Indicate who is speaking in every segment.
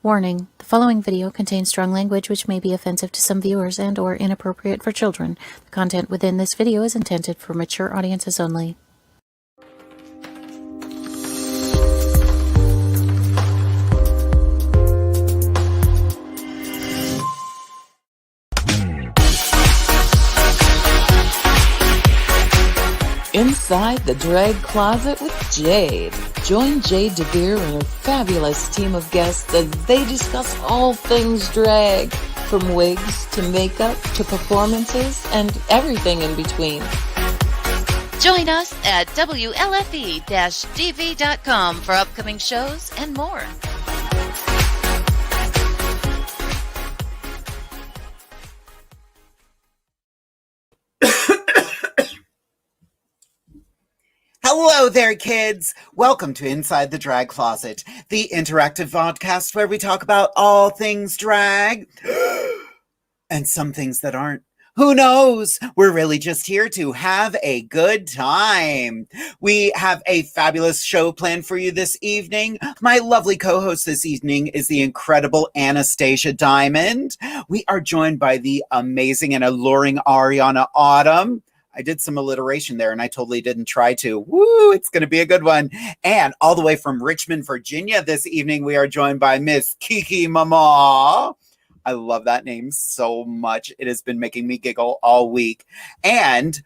Speaker 1: Warning: the following video contains strong language which may be offensive to some viewers and/or inappropriate for children. The content within this video is intended for mature audiences only.
Speaker 2: Inside the Drag Closet with Jade. Join Jade DeVere and her fabulous team of guests as they discuss all things drag, from wigs to makeup to performances and everything in between.
Speaker 3: Join us at WLFEDB.com for upcoming shows and more.
Speaker 4: Hello there, kids. Welcome to Inside the Drag Closet, the interactive podcast where we talk about all things drag and some things that aren't. Who knows? We're really just here to have a good time. We have a fabulous show planned for you this evening. My lovely co-host this evening is the incredible Anastasia Diamond. We are joined by the amazing and alluring ARIANA Autumn. I did some alliteration there and I totally didn't try to. Woo, it's going to be a good one. And all the way from Richmond, Virginia this evening, we are joined by Miss KIKI MAMAH. I love that name so much. It has been making me giggle all week. And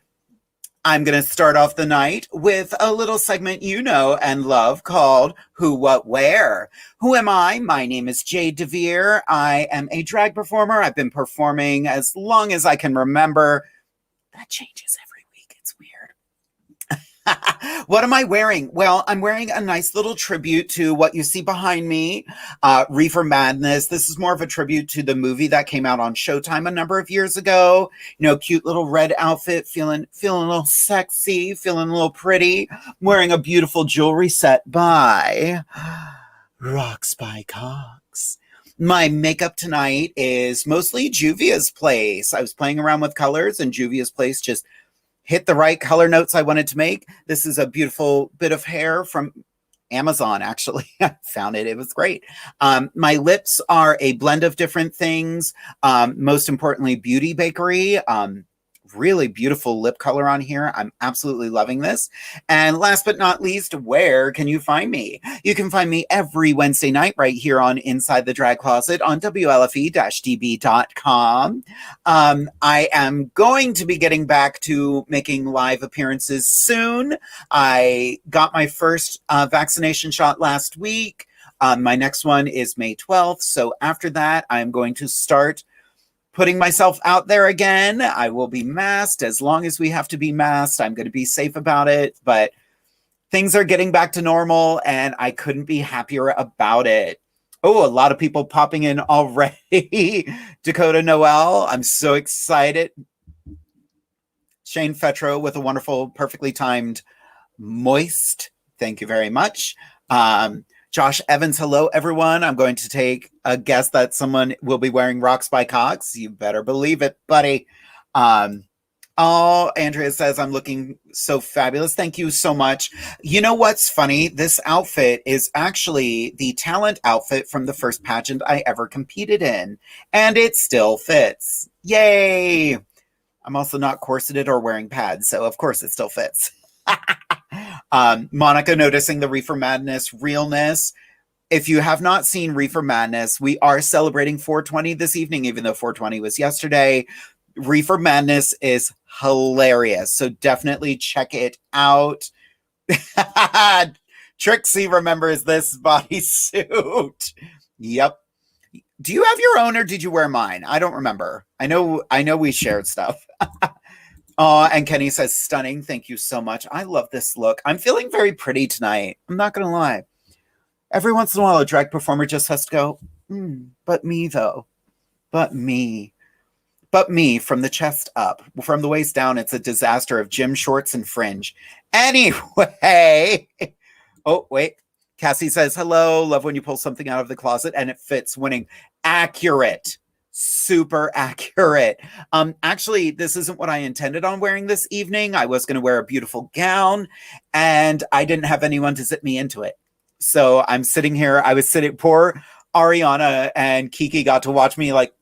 Speaker 4: I'm going to start off the night with a little segment you know and love called Who, What, Where. Who am I? My name is Jade DeVere. I am a drag performer. I've been performing as long as I can remember. That changes every week. It's weird. What am I wearing? Well, I'm wearing a nice little tribute to what you see behind me, Reefer Madness. This is more of a tribute to the movie that came out on Showtime a number of years ago. You know, cute little red outfit, feeling a little sexy, feeling a little pretty. I'm wearing a beautiful jewelry set by Rocks by Cox. My makeup tonight is mostly Juvia's Place. I was playing around with colors and Juvia's Place just hit the right color notes I wanted to make. This is a beautiful bit of hair from Amazon, actually. I found it. It was great. My lips are a blend of different things. Most importantly, Beauty Bakery. Really beautiful lip color on here. I'm absolutely loving this. And last but not least, where can you find me? You can find me every Wednesday night right here on Inside the Drag Closet on WLFE-DB.com. I am going to be getting back to making live appearances soon. I got my first vaccination shot last week. My next one is May 12th. So after that, I'm going to start putting myself out there again. I will be masked as long as we have to be masked. I'm going to be safe about it, but things are getting back to normal and I couldn't be happier about it. Oh, a lot of people popping in already. Dakota Noel, I'm so excited. Shane Fetro with a wonderful, perfectly timed moist. Thank you very much. Josh Evans, hello, everyone. I'm going to take a guess that someone will be wearing Rocks by Cox. You better believe it, buddy. Andrea says, I'm looking so fabulous. Thank you so much. You know what's funny? This outfit is actually the talent outfit from the first pageant I ever competed in, and it still fits. Yay! I'm also not corseted or wearing pads, so of course it still fits. Monica noticing the Reefer Madness realness. If you have not seen Reefer Madness, we are celebrating 420 this evening, even though 420 was yesterday. Reefer Madness is hilarious, so definitely check it out. Trixie remembers this bodysuit. Yep. Do you have your own or did you wear mine? I don't remember. I know we shared stuff. And Kenny says, stunning. Thank you so much. I love this look. I'm feeling very pretty tonight. I'm not going to lie. Every once in a while, a drag performer just has to go, but me, though. But me. But me, from the chest up. From the waist down, it's a disaster of gym shorts and fringe. Anyway. Oh, wait. Cassie says, hello. Love when you pull something out of the closet and it fits. Winning. Accurate. Super accurate. Actually, this isn't what I intended on wearing this evening. I was going to wear a beautiful gown and I didn't have anyone to zip me into it. So I'm sitting here. I was sitting, poor Ariana and Kiki got to watch me like,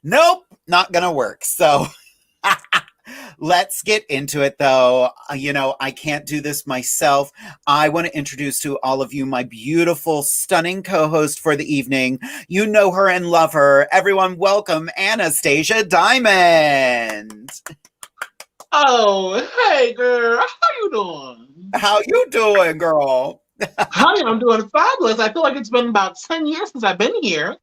Speaker 4: nope, not gonna work. So let's get into it though. I can't do this myself. I want to introduce to all of you my beautiful, stunning co-host for the evening. You know her and love her. Everyone welcome Anastasia Diamond.
Speaker 5: Oh, hey girl, how you doing?
Speaker 4: How you doing, girl?
Speaker 5: Honey, I'm doing fabulous. I feel like it's been about 10 years since I've been here.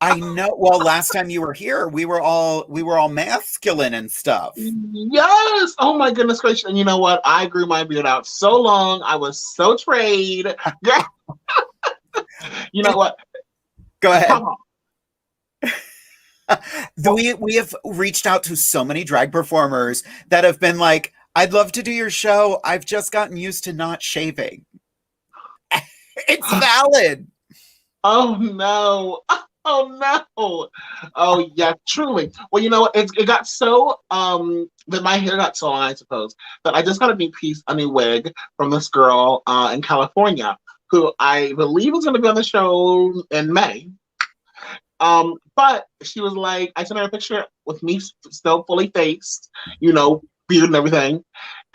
Speaker 4: I know. Well, last time you were here, we were all masculine and stuff.
Speaker 5: Yes. Oh my goodness gracious. And you know what? I grew my beard out so long. I was so trade. You know what?
Speaker 4: Go ahead.
Speaker 5: Come on.
Speaker 4: We have reached out to so many drag performers that have been like, I'd love to do your show. I've just gotten used to not shaving. It's valid.
Speaker 5: Oh no. Oh no! Oh yeah, truly. Well, you know what? It got so that my hair got so long, I suppose, that I just got a new wig from this girl in California who I believe is going to be on the show in May. But she was like, I sent her a picture with me still fully faced, beard and everything,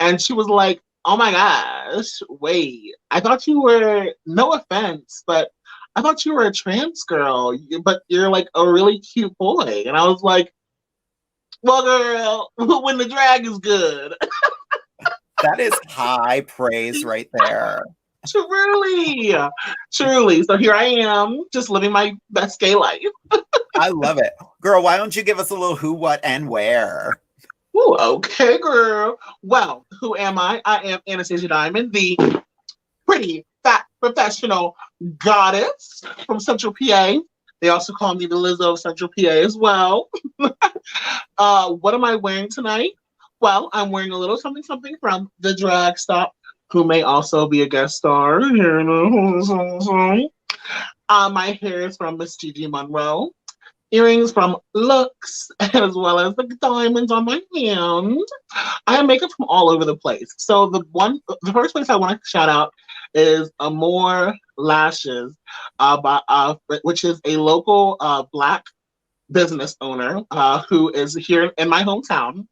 Speaker 5: and she was like, "Oh my gosh, wait! I thought you were, no offense, but I thought you were a trans girl, but you're like a really cute boy." And I was like, well, girl, when the drag is good.
Speaker 4: That is high praise right there.
Speaker 5: Truly. So here I am, just living my best gay life.
Speaker 4: I love it. Girl, why don't you give us a little who, what, and where?
Speaker 5: Ooh, okay, girl. Well, who am I? I am Anastasia Diamond, the pretty, fat, professional goddess from Central PA. They also call me the Lizzo of Central PA as well. What am I wearing tonight? Well, I'm wearing a little something from the Drag Stop, who may also be a guest star here. My hair is from Miss Gigi Monroe. Earrings from Looks, as well as the diamonds on my hand. I have makeup from all over the place. So the first place I want to shout out is Amore Lashes, which is a local Black business owner who is here in my hometown.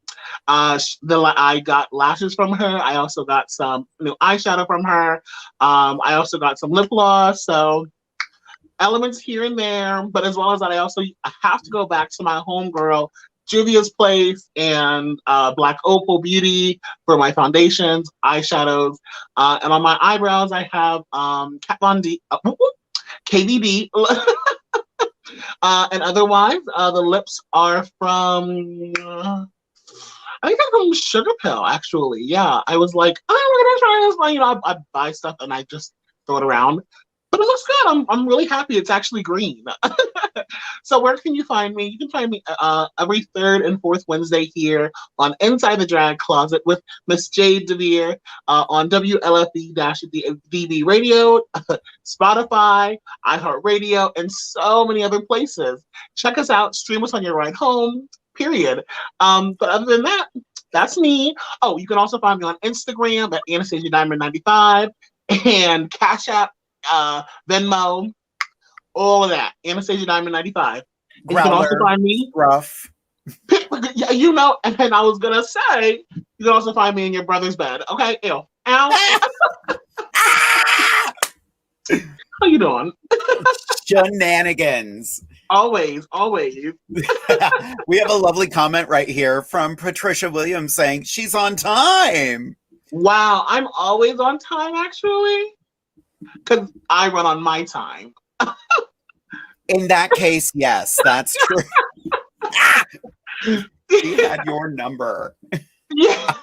Speaker 5: I got lashes from her. I also got some new eyeshadow from her. I also got some lip gloss. So elements here and there, but as well as that, I have to go back to my homegirl Juvia's Place and Black Opal Beauty for my foundations, eyeshadows, and on my eyebrows I have Kat Von D, KVD, and otherwise the lips are from I think they're from Sugar Pill. Actually, yeah, I was like, oh, we're gonna try this. I buy stuff and I just throw it around. But it looks good. I'm really happy. It's actually green. So where can you find me? You can find me every third and fourth Wednesday here on Inside the Drag Closet with Miss Jade DeVere on WLFEDB Radio, Spotify, iHeartRadio, and so many other places. Check us out. Stream us on your ride home. Period. But other than that, that's me. Oh, you can also find me on Instagram at Anastasia Diamond 95 and Cash App. Venmo, all of that. Anastasia Diamond 95. You can also find me
Speaker 4: rough.
Speaker 5: And I was gonna say you can also find me in your brother's bed. Okay, ew. Ow. How you doing?
Speaker 4: Shenanigans.
Speaker 5: Always.
Speaker 4: We have a lovely comment right here from Patricia Williams saying she's on time.
Speaker 5: Wow, I'm always on time actually. Because I run on my time.
Speaker 4: In that case, yes, that's true. She had your number.
Speaker 5: Yeah.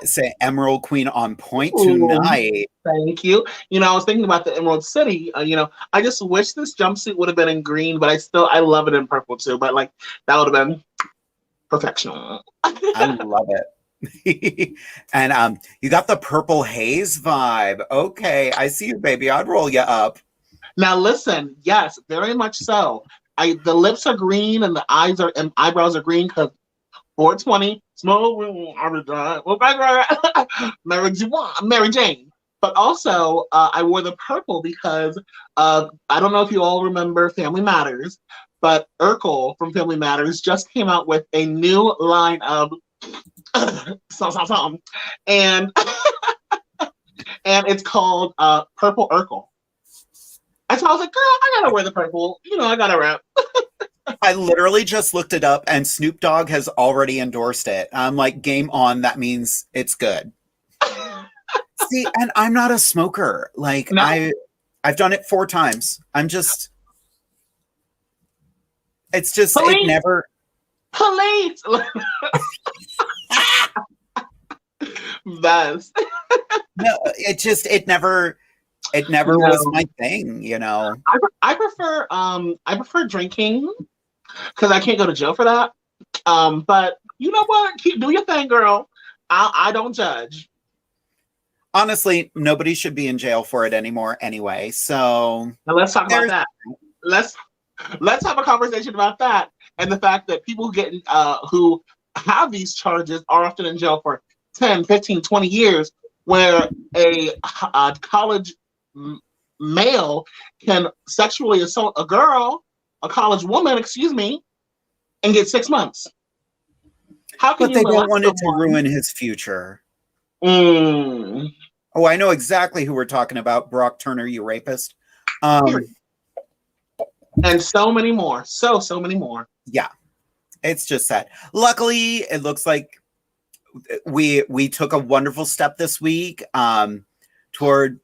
Speaker 4: Say Emerald Queen on point tonight.
Speaker 5: Thank you. I was thinking about the Emerald City. I just wish this jumpsuit would have been in green, but I love it in purple too. But that would have been perfection.
Speaker 4: I love it. And you got the purple haze vibe. Okay, I see you, baby. I'd roll you up.
Speaker 5: Now listen, yes, very much so. The lips are green and the eyebrows are green because 420 small Mary Jane. But also, I wore the purple because I don't know if you all remember Family Matters, but Urkel from Family Matters just came out with a new line of some, and and it's called Purple Urkel. And so I was like, girl, I gotta wear the purple. You know, I gotta rap.
Speaker 4: I literally just looked it up, and Snoop Dogg has already endorsed it. I'm like, game on. That means it's good. See, and I'm not a smoker. Like
Speaker 5: No.
Speaker 4: I've done it 4 times. It's just
Speaker 5: Police!
Speaker 4: it never.
Speaker 5: Police. Best.
Speaker 4: No, it never was my thing. You know.
Speaker 5: I prefer drinking because I can't go to jail for that. But you know what? Do your thing, girl. I don't judge.
Speaker 4: Honestly, nobody should be in jail for it anymore anyway. So
Speaker 5: Now let's talk about that. Let's have a conversation about that and the fact that people who have these charges are often in jail for 10, 15, 20 years, where a college male can sexually assault a college woman, excuse me, and get 6 months. How can
Speaker 4: but they
Speaker 5: you
Speaker 4: don't want it to
Speaker 5: someone?
Speaker 4: ruin his future.
Speaker 5: Mm.
Speaker 4: Oh, I know exactly who we're talking about. Brock Turner, you rapist.
Speaker 5: And so many more. So many more.
Speaker 4: Yeah, it's just sad. Luckily, it looks like we took a wonderful step this week toward,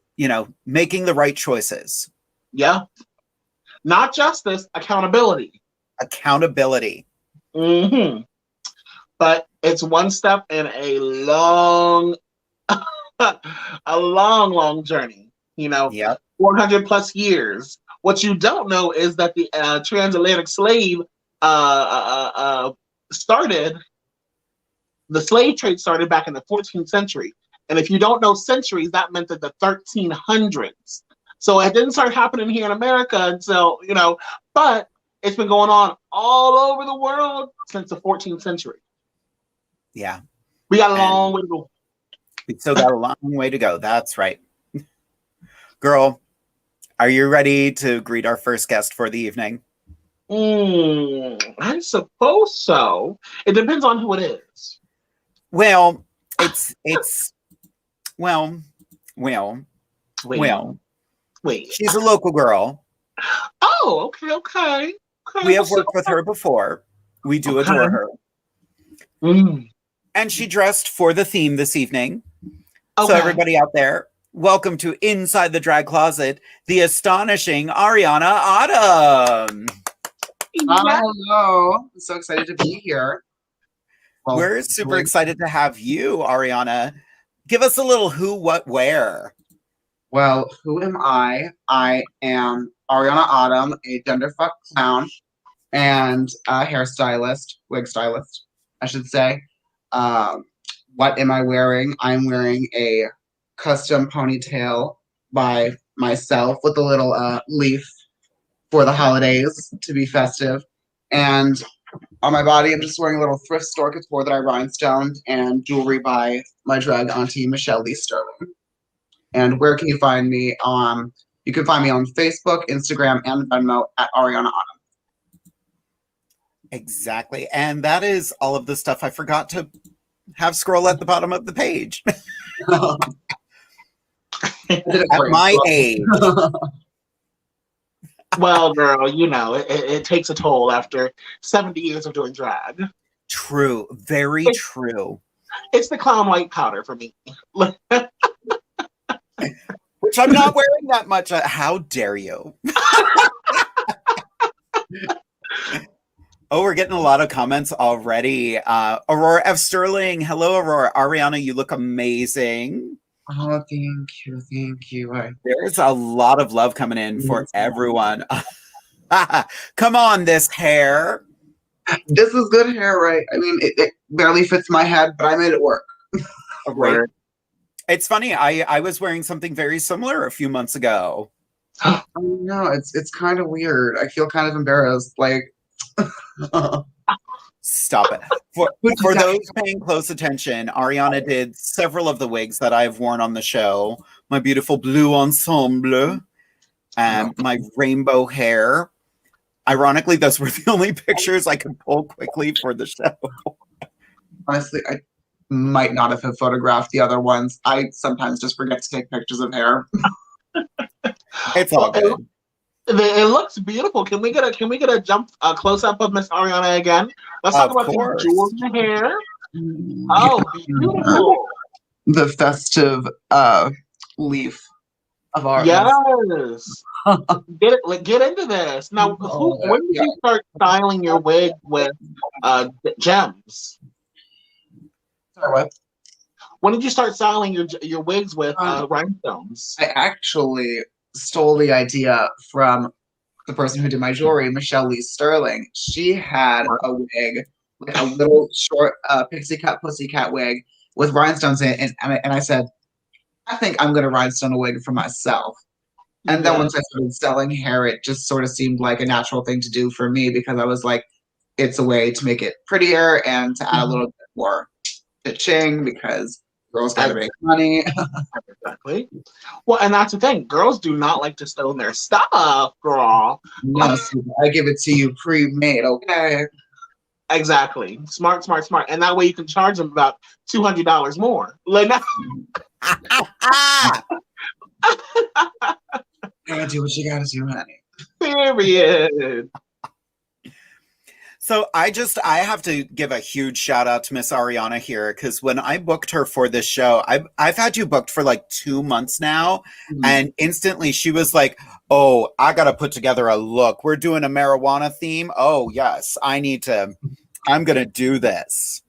Speaker 4: making the right choices.
Speaker 5: Yeah. Not justice, accountability.
Speaker 4: Accountability.
Speaker 5: Mm-hmm. But it's one step in a long, long journey.
Speaker 4: Yep.
Speaker 5: 400 plus years. What you don't know is that the transatlantic slave the slave trade started back in the 14th century. And if you don't know centuries, that meant that the 1300s. So it didn't start happening here in America until, but it's been going on all over the world since the 14th century.
Speaker 4: Yeah.
Speaker 5: We got a long way to go.
Speaker 4: We still got a long way to go. That's right. Girl, are you ready to greet our first guest for the evening?
Speaker 5: I suppose so. It depends on who it is.
Speaker 4: Well, well.
Speaker 5: Wait.
Speaker 4: She's a local girl.
Speaker 5: Oh, okay.
Speaker 4: We have worked with her before. We do adore her. And she dressed for the theme this evening.
Speaker 5: Okay.
Speaker 4: So everybody out there, welcome to Inside the Drag Closet, the astonishing Ariana Autumn.
Speaker 6: Hello. I'm so excited to be here. Well,
Speaker 4: we're super excited to have you, Ariana. Give us a little who, what, where.
Speaker 6: Well, who am I? I am Ariana Autumn, a genderfuck clown and a hairstylist, wig stylist, I should say. What am I wearing? I'm wearing a custom ponytail by myself with a little leaf for the holidays to be festive. And on my body, I'm just wearing a little thrift store couture that I rhinestoned and jewelry by my drag auntie, Michelle Lee Sterling. And where can you find me? You can find me on Facebook, Instagram, and Venmo at Ariana Autumn.
Speaker 4: Exactly. And that is all of the stuff I forgot to have scroll at the bottom of the page. At my age.
Speaker 5: Well, girl, it takes a toll after 70 years of doing drag.
Speaker 4: True. Very true.
Speaker 5: It's the clown white powder for me.
Speaker 4: Which I'm not wearing that much. How dare you? Oh, we're getting a lot of comments already. Aurora F. Sterling. Hello, Aurora. Ariana, you look amazing.
Speaker 6: Oh, thank you.
Speaker 4: There's a lot of love coming in for everyone. Come on, this hair.
Speaker 6: This is good hair, right? I mean, it barely fits my head, but I made it work.
Speaker 4: Right. It's funny. I was wearing something very similar a few months ago.
Speaker 6: I know, it's kind of weird. I feel kind of embarrassed. Like,
Speaker 4: Stop it. For those paying close attention, Ariana did several of the wigs that I've worn on the show. My beautiful blue ensemble and my rainbow hair. Ironically, those were the only pictures I could pull quickly for the show.
Speaker 6: Honestly, I might not have photographed the other ones. I sometimes just forget to take pictures of hair.
Speaker 4: It's all good.
Speaker 5: It looks beautiful. Can we get a jump close up of Miss Ariana again? Let's talk about the jewels in the hair. Oh, beautiful!
Speaker 6: The festive leaf of our
Speaker 5: yes. Get into this now. When did you start styling your wig with gems?
Speaker 6: Sorry, what?
Speaker 5: When did you start styling your wigs with rhinestones?
Speaker 6: I actually stole the idea from the person who did my jewelry, Michelle Lee Sterling. She had a wig, like a little short pixie cut pussycat wig with rhinestones in it, and I said, I think I'm going to rhinestone a wig for myself. And then once I started selling hair, it just sort of seemed like a natural thing to do for me because I was like, it's a way to make it prettier and to add a little bit more pitching because girls got to make money.
Speaker 5: Exactly. Well, and that's the thing. Girls do not like to stone their stuff, girl.
Speaker 6: No, I give it to you pre-made, okay?
Speaker 5: Exactly. Smart. And that way you can charge them about $200 more. Like
Speaker 6: Gotta do what you gotta do, honey.
Speaker 5: Period.
Speaker 4: So I have to give a huge shout out to Miss Ariana here because when I booked her for this show, I've had you booked for like 2 months now, and instantly she was like, "Oh, I gotta put together a look. We're doing a marijuana theme. Oh yes, I'm gonna do this."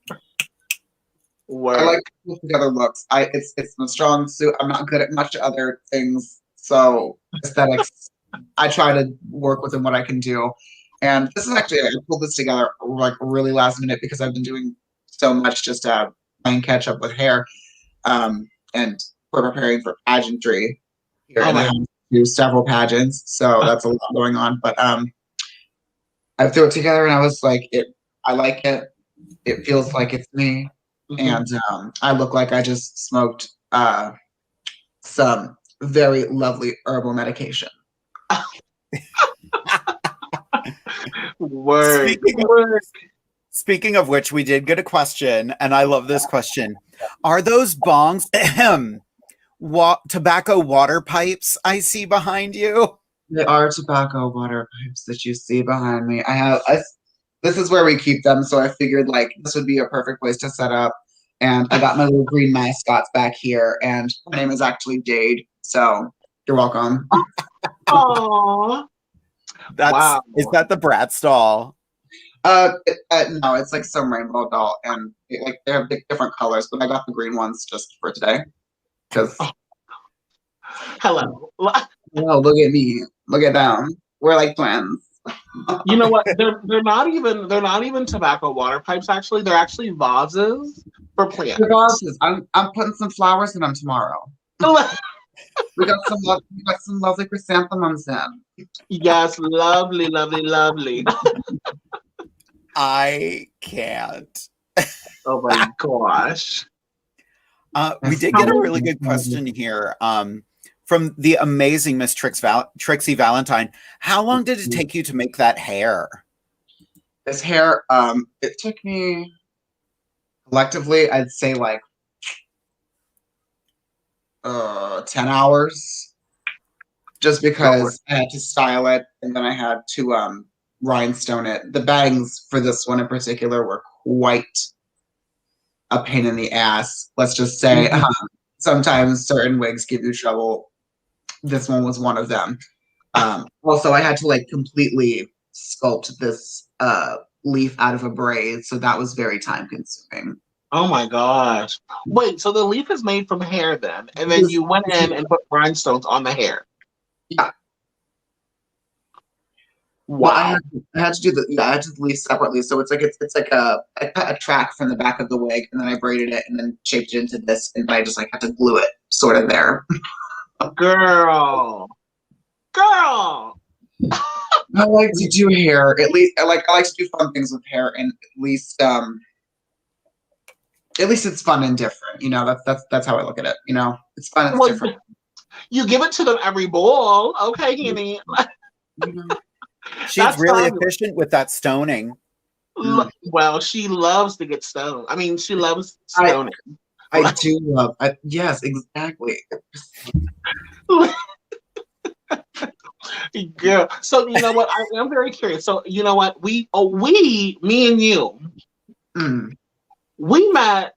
Speaker 6: I like to put together looks. It's my strong suit. I'm not good at much other things, so aesthetics. I try to work within what I can do. And this is actually, I pulled this together like really last minute because I've been doing so much just playing catch up with hair. And we're preparing for pageantry here. And I have to do several pageants. So that's a lot going on. But I threw it together and I was like, I like it. It feels like it's me. And I look like I just smoked some very lovely herbal medication.
Speaker 5: Word.
Speaker 4: Speaking of which, we did get a question, and I love this question. Are those bongs tobacco water pipes I see behind you?
Speaker 6: They are tobacco water pipes that you see behind me. This is where we keep them, so I figured like this would be a perfect place to set up. And I got my little green mascots back here, and my name is actually Jade, so you're welcome.
Speaker 5: Aww.
Speaker 4: Wow. Is that the Bratz doll?
Speaker 6: No, it's like some rainbow doll, and they have different colors, but I got the green ones just for today. Because
Speaker 5: hello.
Speaker 6: Oh, look at me. Look at them. We're like twins.
Speaker 5: You know what? They're not even tobacco water pipes. Actually, they're actually vases for plants.
Speaker 6: They're vases. I'm putting some flowers in them tomorrow. We got some lovely chrysanthemums in.
Speaker 5: Yes, lovely.
Speaker 4: I can't.
Speaker 5: Oh my gosh.
Speaker 4: We did get a really good question here from the amazing Miss Trixie Valentine. How long did it take you to make that hair?
Speaker 6: This hair, it took me collectively, I'd say like 10 hours. Just because I had to style it and then I had to rhinestone it. The bangs for this one in particular were quite a pain in the ass. Let's just say sometimes certain wigs give you trouble. This one was one of them. Also, I had to like completely sculpt this leaf out of a braid, so that was very time consuming.
Speaker 5: Oh my gosh. Wait, so the leaf is made from hair then, and then you went in and put rhinestones on the hair.
Speaker 6: Yeah.
Speaker 5: Wow.
Speaker 6: Well, I had to do I had to leave separately. So it's like I cut a track from the back of the wig and then I braided it and then shaped it into this, and I just like had to glue it sort of there.
Speaker 5: Girl.
Speaker 6: I like to do hair. At least I like to do fun things with hair, and at least it's fun and different. You know, that's how I look at it. You know, it's fun, it's
Speaker 5: Well,
Speaker 6: different.
Speaker 5: you give it to them every bowl, okay, Henny?
Speaker 4: She's
Speaker 5: That's
Speaker 4: really
Speaker 5: fabulous.
Speaker 4: efficient with that stoning.
Speaker 5: Well, she loves to get stoned. I mean, she loves stoning.
Speaker 6: I do love. Yes, exactly.
Speaker 5: Girl. So you know what? I am very curious. So you know what? Me and you,
Speaker 6: Mm,
Speaker 5: we met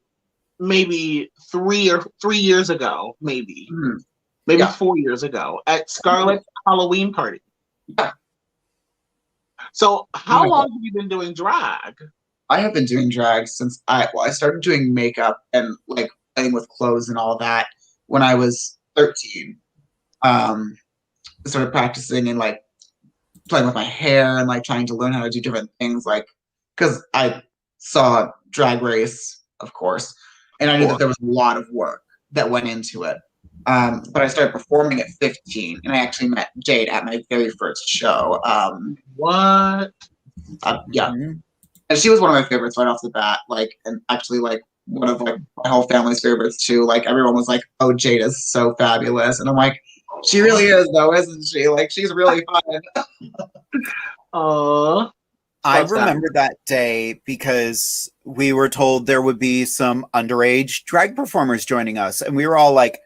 Speaker 5: maybe 3 years ago, maybe
Speaker 6: mm.
Speaker 5: 4 years ago at Scarlett's Halloween party.
Speaker 6: Yeah.
Speaker 5: So
Speaker 6: Oh
Speaker 5: how
Speaker 6: my
Speaker 5: long
Speaker 6: God.
Speaker 5: have you been doing drag?
Speaker 6: I have been doing drag since I started doing makeup and like playing with clothes and all that when I was 13. I started practicing and like playing with my hair and like trying to learn how to do different things, like because I saw Drag Race, of course, and I knew that there was a lot of work that went into it. But I started performing at 15, and I actually met Jade at my very first show.
Speaker 5: What?
Speaker 6: Yeah,
Speaker 4: Mhm.
Speaker 6: and she was one of my favorites right off the bat. Like, and actually, like one of like my whole family's favorites too. Like everyone was like, "Oh, Jade is so fabulous," and I'm like, "She really is, though, isn't she? Like, she's really fun."
Speaker 5: Oh,
Speaker 4: I remember that day because we were told there would be some underage drag performers joining us, and we were all like,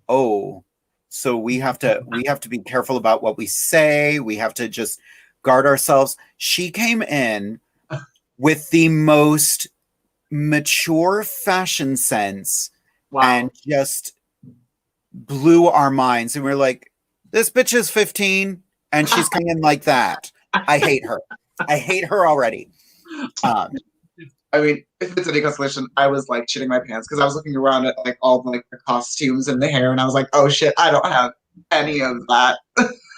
Speaker 4: "Oh, so we have to be careful about what we say. We have to just guard ourselves." She came in with the most mature fashion sense
Speaker 5: wow.
Speaker 4: and just blew our minds, and we're like, "This bitch is 15 and she's coming in like that. I hate her. I hate her already."
Speaker 6: I mean, if it's any consolation, I was like shitting my pants because I was looking around at like all like the costumes and the hair, and I was like, "Oh shit, I don't have any of that."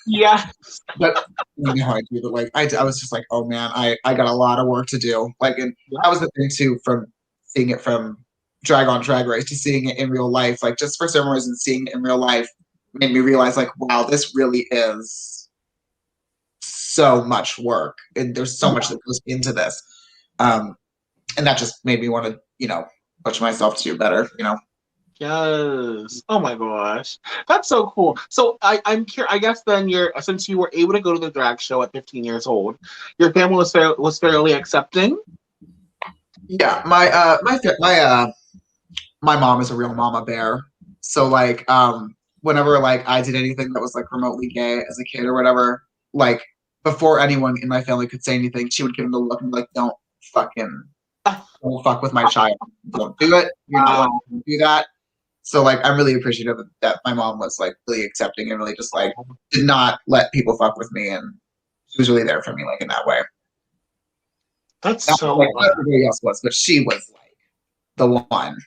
Speaker 5: Yeah.
Speaker 6: But you know how I do, but like I was just like, "Oh man, I got a lot of work to do." Like, and that was the thing too, from seeing it from Drag on Drag Race to seeing it in real life. Like, just for some reason, seeing it in real life made me realize, like, wow, this really is so much work, and there's so much that goes into this. And that just made me want to, push myself to do better,
Speaker 5: Yes. Oh my gosh. That's so cool. So I'm curious. I guess then since you were able to go to the drag show at 15 years old, your family was fairly accepting.
Speaker 6: Yeah, my mom is a real mama bear. So like whenever like I did anything that was like remotely gay as a kid or whatever, like before anyone in my family could say anything, she would give them the look and be like, don't fuck with my child. Don't do it. You're not allowed to do that. So like I'm really appreciative that my mom was like really accepting and really just like did not let people fuck with me, and she was really there for me like in that way.
Speaker 5: That's
Speaker 6: Not
Speaker 5: so
Speaker 6: like everybody else was, but she was like the one.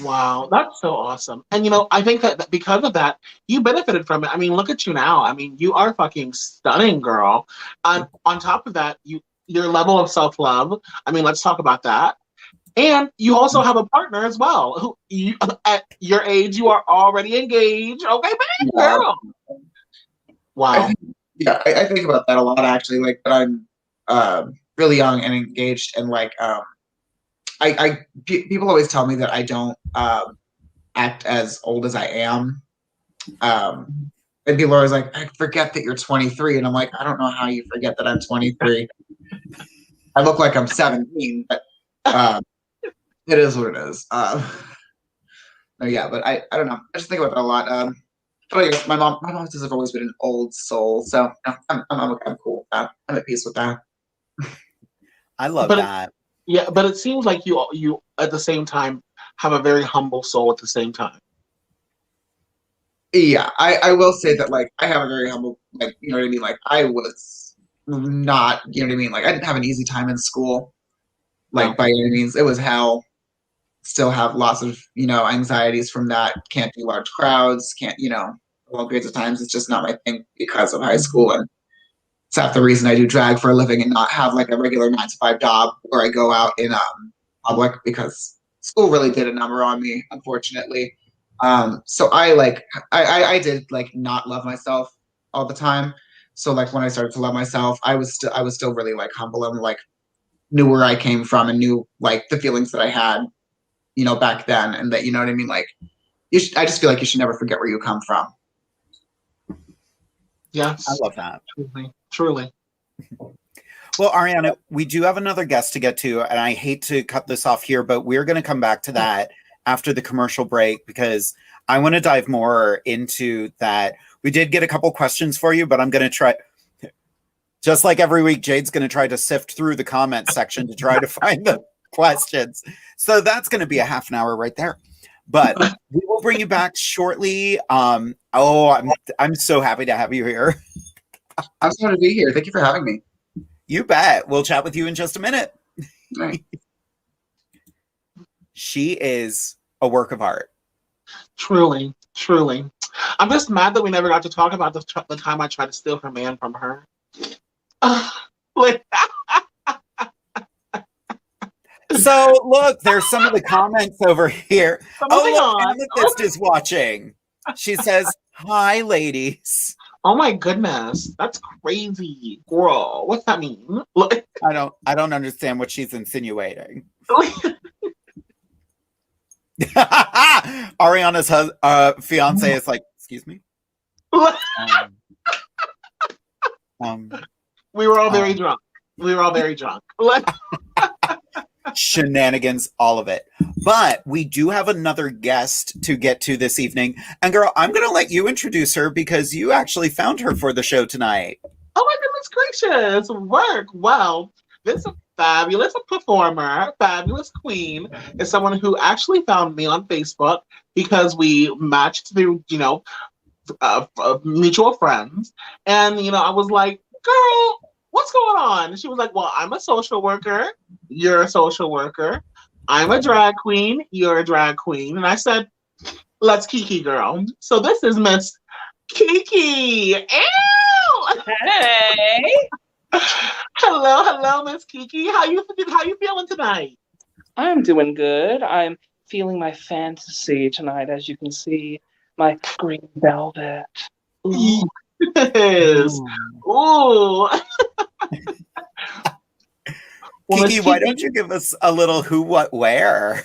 Speaker 5: wow. That's so awesome. And I think that because of that, you benefited from it. I mean, look at you now. I mean, you are fucking stunning, girl. And on top of that, your level of self-love. I mean, let's talk about that. And you also have a partner as well. At your age, you are already engaged. Okay, baby, girl. Wow.
Speaker 6: I think about that a lot actually. Like, that I'm really young and engaged, and like people always tell me that I don't act as old as I am. And people are always like, "I forget that you're 23," and I'm like, "I don't know how you forget that I'm 23. I look like I'm 17, but it is what it is." Yeah, but I don't know. I just think about that a lot. But I guess my mom has always been an old soul, so I'm cool with that. I'm at peace with that.
Speaker 4: I love
Speaker 5: But
Speaker 4: that.
Speaker 5: yeah, but it seems like you at the same time have a very humble soul at the same time.
Speaker 6: Yeah, I will say that like I have a very humble, like, you know what I mean? Like I was not, you know what I mean? Like I didn't have an easy time in school. Like
Speaker 5: No.
Speaker 6: by any means, it was hell. Still have lots of, anxieties from that. Can't do large crowds, can't, long periods of times. It's just not my thing because of high school. And it's half the reason I do drag for a living and not have like a regular 9 to 5 job where I go out in public, because school really did a number on me, unfortunately. So I did like not love myself all the time. So like when I started to love myself, I was still really like humble and like knew where I came from and knew like the feelings that I had, you know, back then, and that, you know what I mean? Like I just feel like you should never forget where you come from.
Speaker 5: Yes.
Speaker 4: I love that.
Speaker 5: Truly.
Speaker 4: Well, Ariana, we do have another guest to get to, and I hate to cut this off here, but we're going to come back to that after the commercial break because I want to dive more into that. We did get a couple questions for you, but I'm going to try, just like every week, Jade's going to try to sift through the comment section to try to find the questions. So that's going to be a half an hour right there. But we will bring you back shortly. I'm so happy to have you here.
Speaker 6: I'm so happy to be here. Thank you for having me.
Speaker 4: You bet. We'll chat with you in just a minute.
Speaker 6: Right.
Speaker 4: She is a work of art.
Speaker 5: Truly. I'm just mad that we never got to talk about the time I tried to steal her man from her.
Speaker 4: So look, there's some of the comments over here. Amethyst is watching. She says, "Hi, ladies."
Speaker 5: Oh my goodness, that's crazy, girl. What's that mean?
Speaker 4: I don't understand what she's insinuating. Ariana's fiance is like, "Excuse me."
Speaker 5: We were all very drunk.
Speaker 4: Shenanigans, all of it. But we do have another guest to get to this evening. And girl, I'm going to let you introduce her because you actually found her for the show tonight.
Speaker 5: Oh my goodness gracious. Work. Well, this fabulous performer, fabulous queen is someone who actually found me on Facebook because we matched through, mutual friends. And, I was like, girl, what's going on? And she was like, well, I'm a social worker. You're a social worker. I'm a drag queen. You're a drag queen. And I said, let's Kiki, girl. So this is Miss Kiki. Ew!
Speaker 7: Hey.
Speaker 5: Hello, Miss Kiki. How you feeling tonight?
Speaker 7: I'm doing good. I'm feeling my fantasy tonight, as you can see. My green velvet. Ooh.
Speaker 5: Yes. Ooh.
Speaker 4: Kiki, why don't you give us a little who, what, where?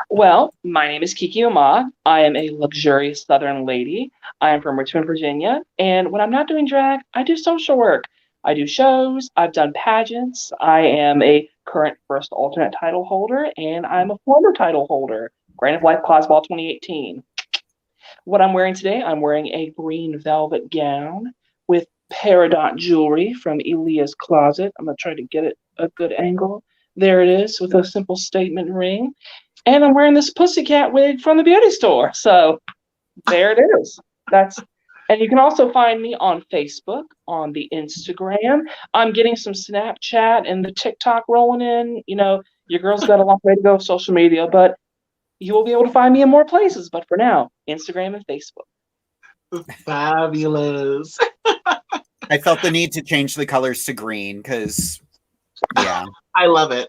Speaker 7: Well, my name is Kiki MAMAH. I am a luxurious Southern lady. I am from Richmond, Virginia. And when I'm not doing drag, I do social work. I do shows. I've done pageants. I am a current first alternate title holder, and I'm a former title holder. Grand of Life Cosball 2018. What I'm wearing today, I'm wearing a green velvet gown with peridot jewelry from Elia's Closet. I'm going to try to get it a good angle. There it is with a simple statement ring. And I'm wearing this pussycat wig from the beauty store. So there it is. And you can also find me on Facebook, on the Instagram. I'm getting some Snapchat and the TikTok rolling in. Your girl's got a long way to go with social media, but you will be able to find me in more places. But for now, Instagram and Facebook.
Speaker 5: Fabulous.
Speaker 4: I felt the need to change the colors to green because, yeah.
Speaker 5: I love it.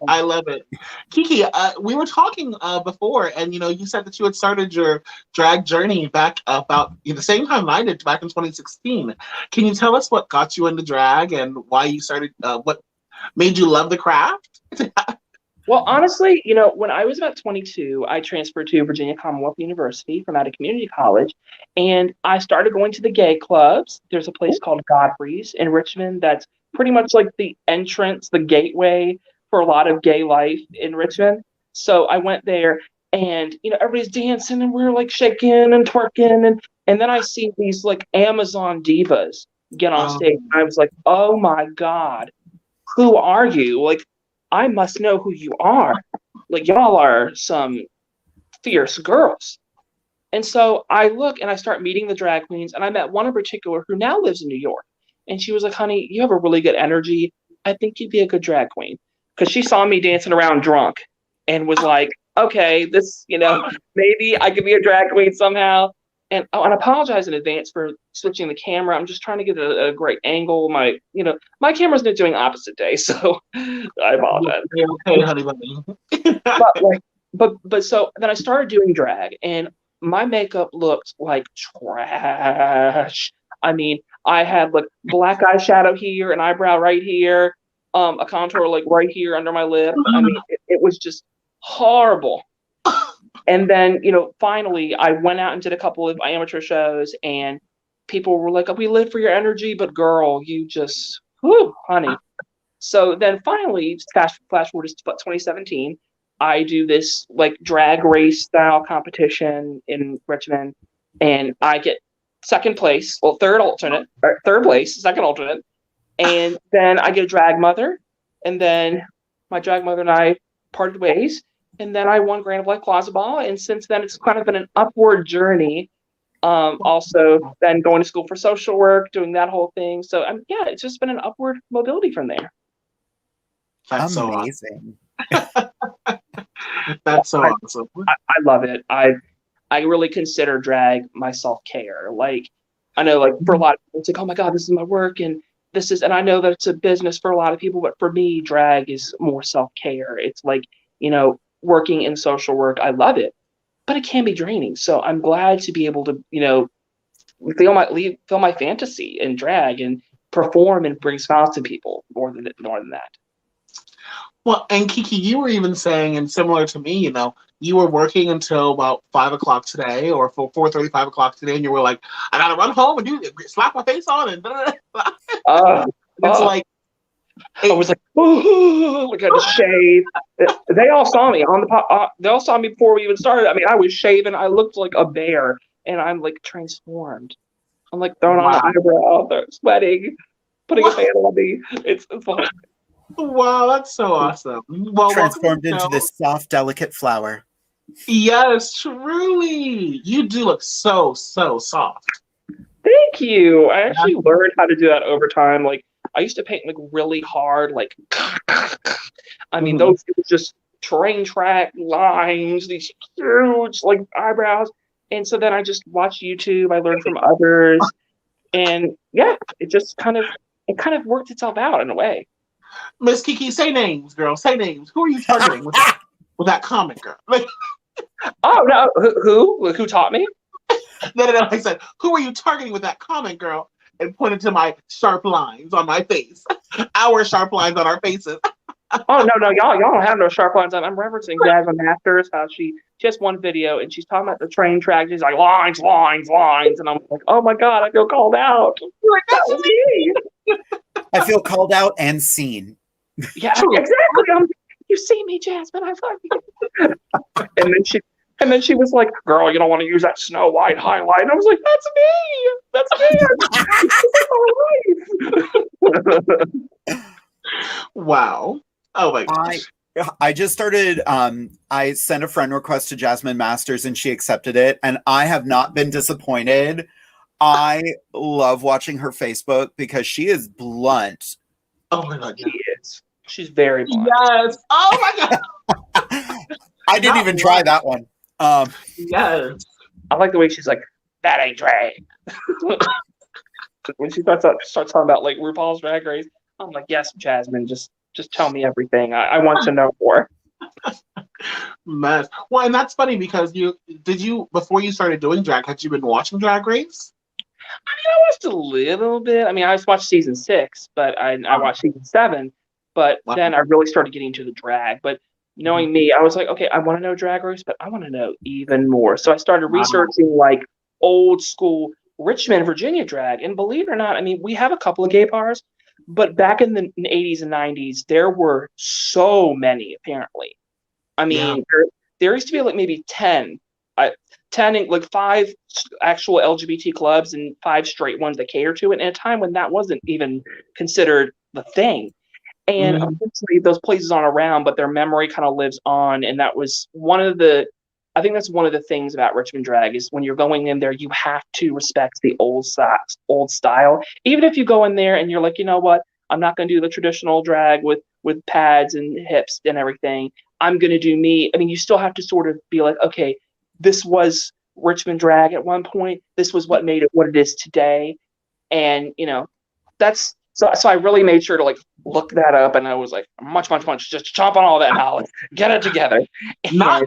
Speaker 5: Kiki, we were talking before, and you said that you had started your drag journey back about the same time I did, back in 2016. Can you tell us what got you into drag and why you started? What made you love the craft?
Speaker 7: Well, honestly, when I was about 22, I transferred to Virginia Commonwealth University from out of community college, and I started going to the gay clubs. There's a place called Godfrey's in Richmond that's pretty much like the entrance, the gateway for a lot of gay life in Richmond. So I went there, and everybody's dancing, and we're like shaking and twerking, and then I see these like Amazon divas get on stage, and I was like, oh my God, who are you? Like, I must know who you are. Like, y'all are some fierce girls. And so I look and I start meeting the drag queens, and I met one in particular who now lives in New York. And she was like, honey, you have a really good energy. I think you'd be a good drag queen. Because she saw me dancing around drunk and was like, okay, this, maybe I could be a drag queen somehow. And I apologize in advance for switching the camera. I'm just trying to get a great angle. My camera's not doing opposite day, so I apologize.
Speaker 5: Okay, honey bunny.
Speaker 7: but so then I started doing drag, and my makeup looked like trash. I mean, I had like black eyeshadow here, an eyebrow right here, a contour like right here under my lip. I mean, it was just horrible. And then, finally I went out and did a couple of amateur shows, and people were like, we live for your energy, but girl, you just, whew, honey. So then finally, flash forward to 2017, I do this like drag race style competition in Richmond, and I get second place, third place, second alternate. And then I get a drag mother, and then my drag mother and I parted ways. And then I won Grand of Life Closet Ball, and since then it's kind of been an upward journey. Also, then going to school for social work, doing that whole thing. So it's just been an upward mobility from there.
Speaker 5: That's
Speaker 4: amazing.
Speaker 5: That's so awesome.
Speaker 7: I love it. I really consider drag my self-care. Like, I know, like, for a lot of people, it's like, oh my God, this is my work, and I know that it's a business for a lot of people, but for me, drag is more self-care. It's like, working in social work, I love it, but it can be draining. So I'm glad to be able to, feel my fantasy in drag and perform and bring smiles to people more than that.
Speaker 5: Well, and Kiki, you were even saying, and similar to me, you were working until about 5 o'clock today, or for 4:30, 5 o'clock today, and you were like, I gotta run home and slap my face on, and it's like,
Speaker 7: I was like, ooh, I got to shave. They all saw me on the they all saw me before we even started. I mean, I was shaving. I looked like a bear, and I'm like transformed. I'm like throwing on the eyebrow, sweating, putting a fan on me. It's fun.
Speaker 5: Wow, that's so awesome. Well,
Speaker 4: transformed into this soft, delicate flower.
Speaker 5: Yes, truly. You do look so soft.
Speaker 7: Thank you. I actually learned how to do that over time. Like, I used to paint like really hard, like, I mean, those it was just train track lines, these huge like eyebrows. And so then I just watched YouTube. I learned from others, and it just kind of worked itself out in a way.
Speaker 5: Miss Kiki, say names, girl. Say names. Who are you targeting with that comment, girl? Like,
Speaker 7: oh no, who taught me?
Speaker 5: No. I said, who are you targeting with that comment, girl? And pointed to my sharp lines on my face. Our sharp lines on our faces.
Speaker 7: Oh no, y'all don't have no sharp lines on. I'm referencing Jasmine Masters, how she has one video and she's talking about the train track. She's like lines, and I'm like, oh my God, I feel called out. Like, that was me.
Speaker 4: I feel called out and seen.
Speaker 7: Yeah, exactly. You see me, Jasmine? I love you. And then she was like, girl, you don't want to use that Snow White highlight. And I was like, that's me.
Speaker 5: Wow. Oh my gosh.
Speaker 4: I just started, I sent a friend request to Jasmine Masters and she accepted it. And I have not been disappointed. I love watching her Facebook because she is blunt.
Speaker 5: Oh my God.
Speaker 7: She is. She's very blunt.
Speaker 5: Yes. Oh my God.
Speaker 4: I didn't even try that one.
Speaker 5: Yes.
Speaker 7: I like the way she's like, that ain't drag. When she starts talking about like RuPaul's Drag Race, I'm like, yes, Jasmine, just tell me everything. I want to know more.
Speaker 5: Mess. Well, and that's funny because before you started doing drag, had you been watching Drag Race?
Speaker 7: I mean, I watched a little bit. I mean, I just watched season 6, but I watched season 7. But then I really started getting into the drag. But knowing me, I was like, okay, I want to know Drag Race, but I want to know even more. So I started researching like old school Richmond, Virginia drag. And believe it or not, I mean, we have a couple of gay bars, but back in the 80s and 90s, there were so many, apparently. I mean, there used to be like maybe 10, like 5 actual LGBT clubs and 5 straight ones that cater to it, in a time when that wasn't even considered the thing. And unfortunately, those places aren't around, but their memory kind of lives on. And that was I think that's one of the things about Richmond drag is when you're going in there, you have to respect the old style. Even if you go in there and you're like, you know what, I'm not going to do the traditional drag with pads and hips and everything. I'm going to do me. I mean, you still have to sort of be like, okay, this was Richmond drag at one point. This was what made it what it is today. And, that's So I really made sure to like look that up, and I was like, munch, just chomp on all that knowledge, get it together.
Speaker 5: Not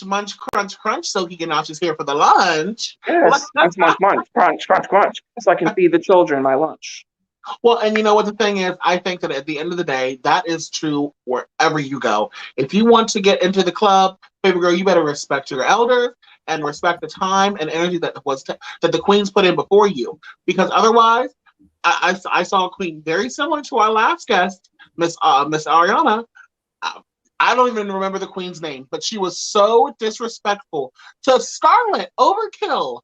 Speaker 5: munch, crunch, so he can not just here for the lunch.
Speaker 7: Yes, munch, crunch, so I can feed the children my lunch.
Speaker 5: Well, and you know what the thing is? I think that at the end of the day, that is true wherever you go. If you want to get into the club, baby girl, you better respect your elders and respect the time and energy that the queens put in before you, because otherwise. I saw a queen very similar to our last guest, Miss ARIANA. I don't even remember the queen's name, but she was so disrespectful to Scarlett. Overkill.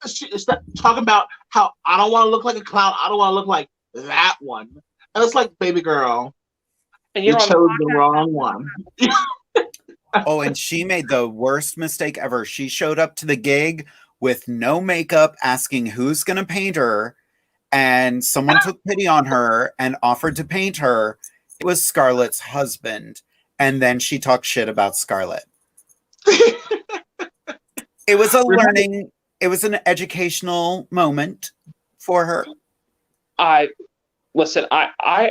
Speaker 5: She's talking about how I don't want to look like a clown. I don't want to look like that one. And it's like, baby girl, and you chose the wrong one.
Speaker 4: Oh, and she made the worst mistake ever. She showed up to the gig with no makeup, asking who's going to paint her. And someone took pity on her and offered to paint her. It was Scarlett's husband. And then she talked shit about Scarlett. It was it was an educational moment for her.
Speaker 7: I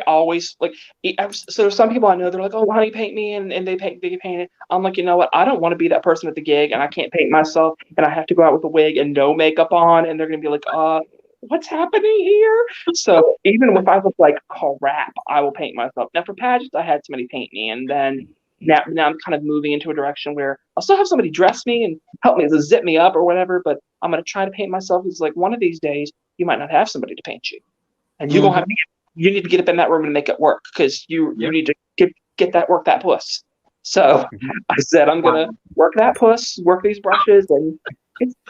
Speaker 7: always like, so there's some people I know, they're like, oh, honey, paint me, and they paint it. I'm like, you know what? I don't want to be that person at the gig, and I can't paint myself, and I have to go out with a wig and no makeup on, and they're going to be like, what's happening here? So even if I look like crap, I will paint myself. Now for pageants, I had somebody paint me, and then now I'm kind of moving into a direction where I'll still have somebody dress me and help me, zip me up or whatever, but I'm going to try to paint myself. It's like one of these days you might not have somebody to paint you, and you're gonna have to you need to get up in that room and make it work, because you need to get that puss. So I said I'm gonna work that puss, work these brushes, and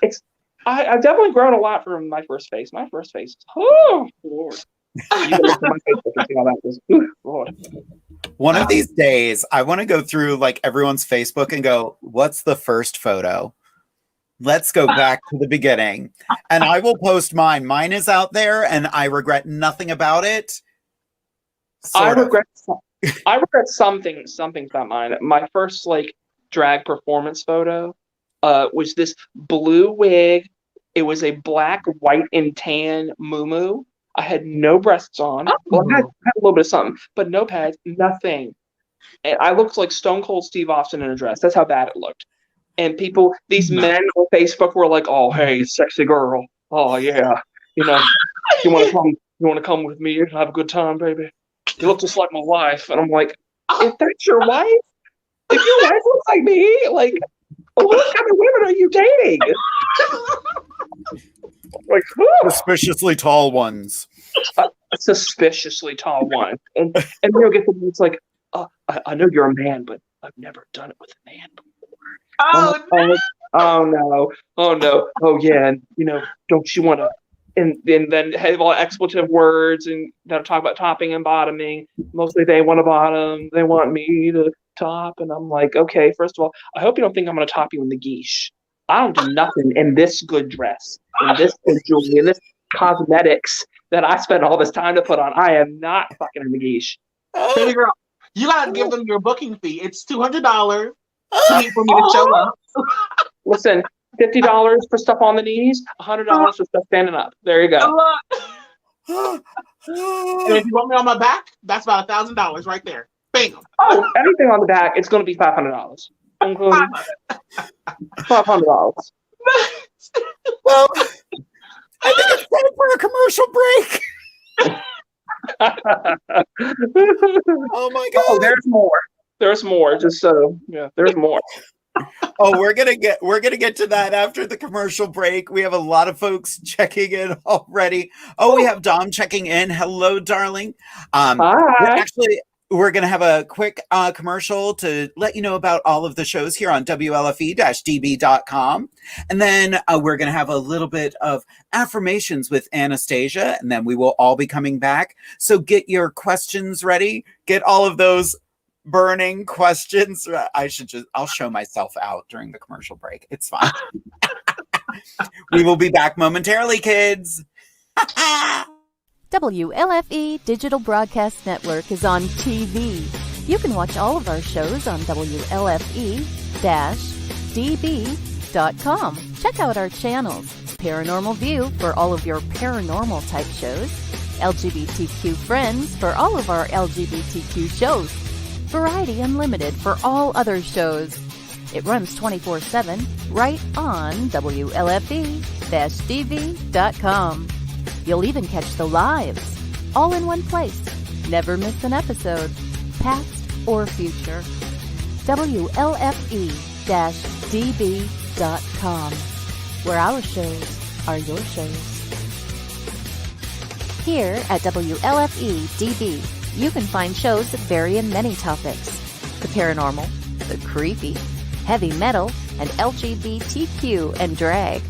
Speaker 7: it's. I've definitely grown a lot from my first face. My first face, oh Lord! You can look at my Facebook and see how that was. Ooh, Lord.
Speaker 4: One of these days, I want to go through like everyone's Facebook and go, "What's the first photo?" Let's go back to the beginning, and I will post mine. Mine is out there, and I regret nothing about it.
Speaker 7: I regret something about mine. My first like drag performance photo was this blue wig. It was a black, white, and tan muumuu. I had no breasts on. Well, I had a little bit of something, but no pads, nothing. And I looked like Stone Cold Steve Austin in a dress. That's how bad it looked. And these men on Facebook were like, "Oh, hey, sexy girl. Oh, yeah. You know, you want to come with me and have a good time, baby? You look just like my wife." And I'm like, if that's your wife? If your wife looks like me, like, what kind of women are you dating? Like,
Speaker 4: suspiciously tall ones.
Speaker 7: Suspiciously tall one. And you'll get them, it's like, I know you're a man, but I've never done it with a man before. Oh no. Oh yeah. And don't you want to? And then have all expletive words, and they'll talk about topping and bottoming. Mostly they want to bottom. They want me to top. And I'm like, okay, first of all, I hope you don't think I'm going to top you in the geesh. I don't do nothing in this good dress, in this good jewelry, in this cosmetics that I spent all this time to put on. I am not fucking in the geesh.
Speaker 5: Baby girl, you got to give them your booking fee. It's $200 for me to show up.
Speaker 7: Listen, $50 for stuff on the knees, $100 for stuff standing up. There you go.
Speaker 5: And if you want me on my back, that's about $1,000 right there. Bam.
Speaker 7: Oh, anything on the back, it's going to be $500. $500.
Speaker 4: Well, I think it's time for a commercial break. Oh my God!
Speaker 7: Oh, there's more. There's more. Just so there's more.
Speaker 4: Oh, we're gonna get to that after the commercial break. We have a lot of folks checking in already. Oh, we have Dom checking in. Hello, darling.
Speaker 7: Hi.
Speaker 4: We're going to have a quick commercial to let you know about all of the shows here on WLFE-DB.com. And then we're going to have a little bit of affirmations with Anastasia, and then we will all be coming back. So get your questions ready. Get all of those burning questions. I'll show myself out during the commercial break. It's fine. We will be back momentarily, kids.
Speaker 1: WLFE Digital Broadcast Network is on TV. You can watch all of our shows on WLFE-DB.com. Check out our channels. Paranormal View for all of your paranormal type shows. LGBTQ Friends for all of our LGBTQ shows. Variety Unlimited for all other shows. It runs 24/7 right on WLFE-DV.com. You'll even catch the lives, all in one place. Never miss an episode, past or future. WLFE-DB.com, where our shows are your shows. Here at WLFE-DB, you can find shows that vary in many topics. The paranormal, the creepy, heavy metal, and LGBTQ and drag.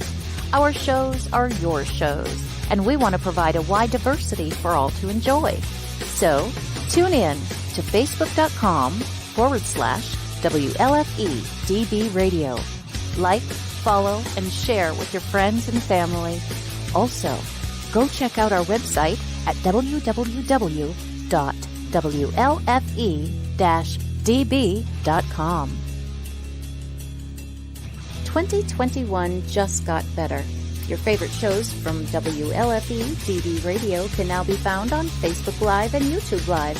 Speaker 1: Our shows are your shows, and we want to provide a wide diversity for all to enjoy. So, tune in to facebook.com/WLFEDB Radio. Like, follow, and share with your friends and family. Also, go check out our website at www.WLFE-DB.com. 2021 just got better. Your favorite shows from WLFE-DB Radio can now be found on Facebook Live and YouTube Live.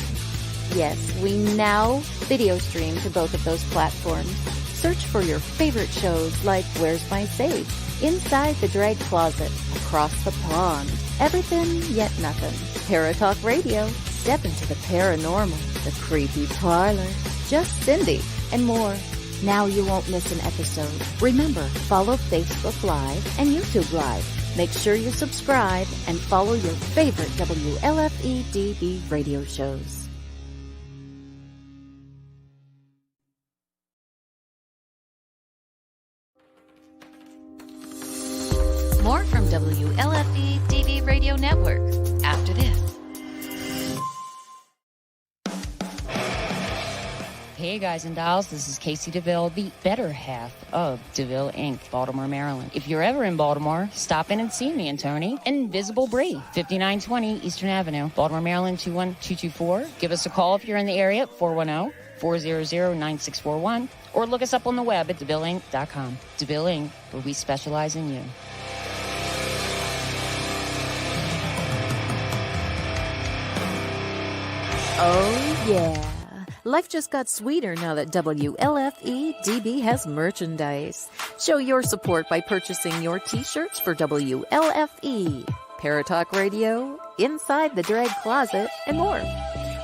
Speaker 1: Yes, we now video stream to both of those platforms. Search for your favorite shows like Where's My Sage, Inside the Drag Closet, Across the Pond, Everything Yet Nothing, Paratalk Radio, Step into the Paranormal, The Creepy Parlor, Just Cindy, and more. Now you won't miss an episode. Remember, follow Facebook Live and YouTube Live. Make sure you subscribe and follow your favorite WLFE-DB radio shows.
Speaker 3: More from WLFE-DB Radio Network after this.
Speaker 8: Hey guys and dolls, this is Casey DeVille, the better half of DeVille Inc., Baltimore, Maryland. If you're ever in Baltimore, stop in and see me and Tony. Invisible Bree, 5920 Eastern Avenue, Baltimore, Maryland, 21224. Give us a call if you're in the area at 410-400-9641, or look us up on the web at DeVilleInc.com. DeVille Inc., where we specialize in you.
Speaker 1: Oh yeah. Life just got sweeter now that WLFE-DB has merchandise. Show your support by purchasing your t-shirts for WLFE, Paratalk Radio, Inside the Drag Closet, and more.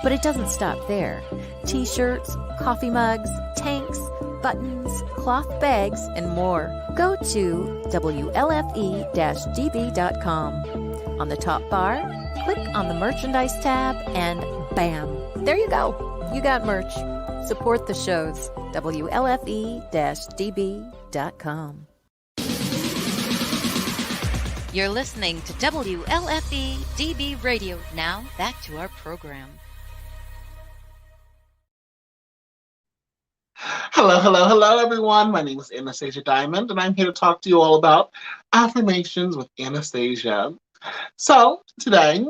Speaker 1: But it doesn't stop there. T-shirts, coffee mugs, tanks, buttons, cloth bags, and more. Go to WLFE-DB.com. On the top bar, click on the merchandise tab, and bam, there you go. You got merch. Support the shows. WLFE-DB.com.
Speaker 3: You're listening to WLFE-DB Radio. Now, back to our program.
Speaker 5: Hello, everyone. My name is Anastasia Diamond, and I'm here to talk to you all about affirmations with Anastasia. So, today,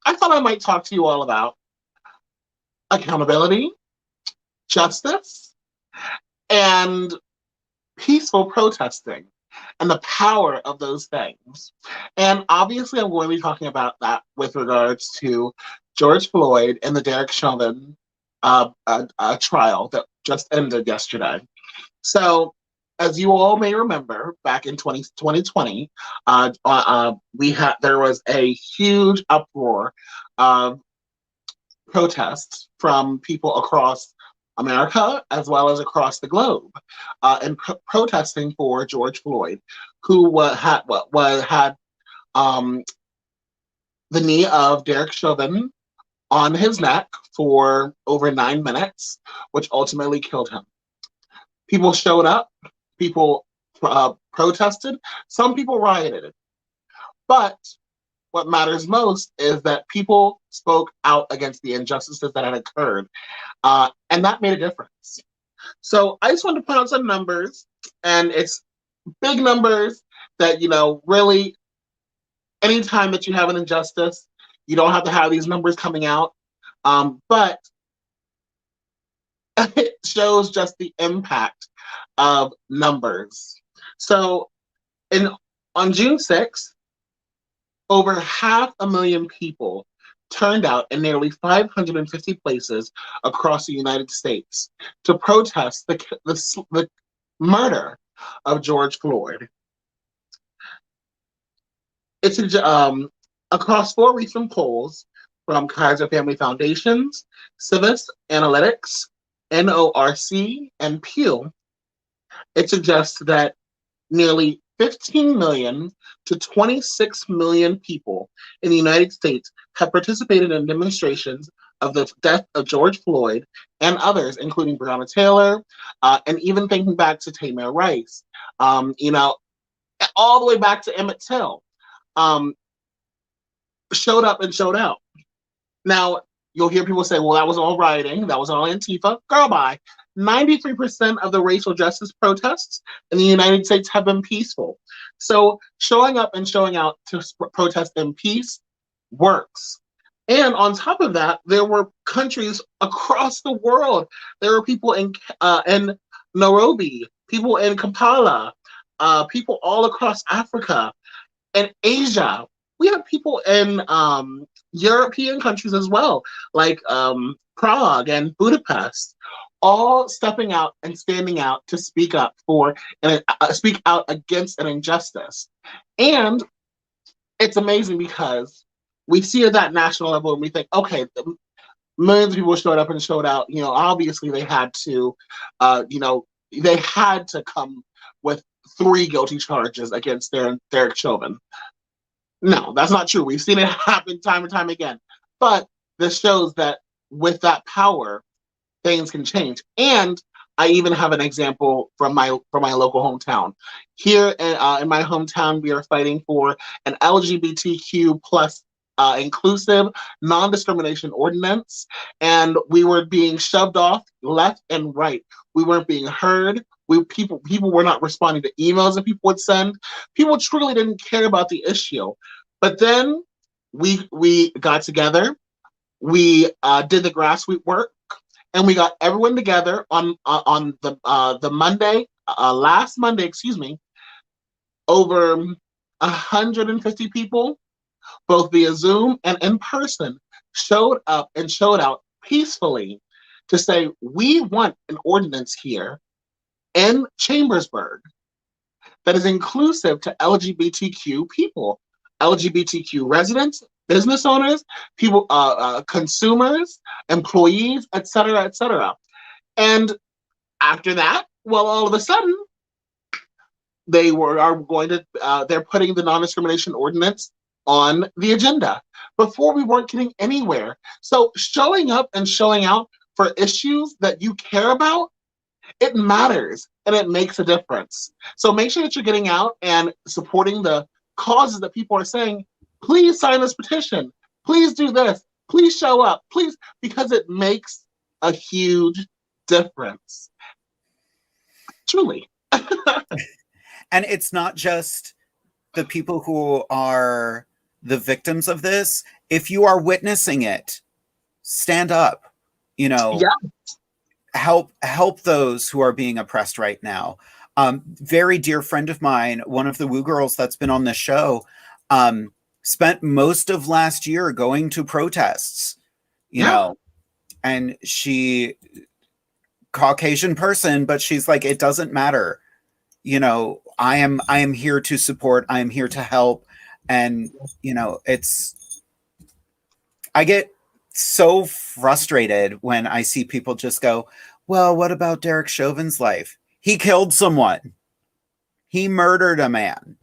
Speaker 5: I thought I might talk to you all about accountability, justice, and peaceful protesting, and the power of those things. And obviously, I'm going to be talking about that with regards to George Floyd and the Derek Chauvin trial that just ended yesterday. So, as you all may remember, back in 2020, there was a huge uproar of protests from people across America as well as across the globe, and protesting for George Floyd, who had the knee of Derek Chauvin on his neck for over 9 minutes, which ultimately killed him. People showed up, people protested, some people rioted, but what matters most is that people spoke out against the injustices that had occurred, and that made a difference. So I just wanted to put out some numbers, and it's big numbers that, really, anytime that you have an injustice, you don't have to have these numbers coming out, but it shows just the impact of numbers. So on June 6th, over 500,000 people turned out in nearly 550 places across the United States to protest the murder of George Floyd. It's across 4 recent polls from Kaiser Family Foundations, Civis Analytics, NORC, and Pew. It suggests that nearly 15 million to 26 million people in the United States have participated in demonstrations of the death of George Floyd and others, including Breonna Taylor, and even thinking back to Tamir Rice, you know, all the way back to Emmett Till, showed up and showed out. Now, you'll hear people say, well, that was all rioting, that was all Antifa. Girl, bye. 93% of the racial justice protests in the United States have been peaceful. So showing up and showing out to protest in peace works. And on top of that, there were countries across the world. There were people in Nairobi, people in Kampala, people all across Africa and Asia. We have people in European countries as well, like Prague and Budapest, all stepping out and standing out to speak up for and speak out against an injustice. And it's amazing because we see at that national level and we think, okay, millions of people showed up and showed out. You know, obviously they had to, they had to come with 3 guilty charges against Derek Chauvin. No, that's not true. We've seen it happen time and time again. But this shows that with that power, things can change. And I even have an example from my local hometown. Here in my hometown, we are fighting for an LGBTQ plus inclusive non-discrimination ordinance, and we were being shoved off left and right. We weren't being heard. People were not responding to emails that people would send. People truly didn't care about the issue. But then we got together. We did the grassroots work, and we got everyone together on the Monday, last Monday, excuse me. Over 150 people, both via Zoom and in person, showed up and showed out peacefully to say, we want an ordinance here in Chambersburg that is inclusive to LGBTQ people, LGBTQ residents, business owners, people, consumers, employees, etc., etc. And after that, well, all of a sudden, they're putting the non-discrimination ordinance on the agenda. Before, we weren't getting anywhere. So showing up and showing out for issues that you care about, it matters and it makes a difference. So make sure that you're getting out and supporting the causes that people are saying, please sign this petition, please do this, please show up, please, because it makes a huge difference. Truly.
Speaker 4: And it's not just the people who are the victims of this. If you are witnessing it, stand up, help those who are being oppressed right now. Very dear friend of mine, one of the Woo Girls that's been on this show, spent most of last year going to protests, you know, and she, Caucasian person, but she's like, it doesn't matter. You know, I am here to support. I am here to help. And, I get so frustrated when I see people just go, well, what about Derek Chauvin's life? He killed someone. He murdered a man.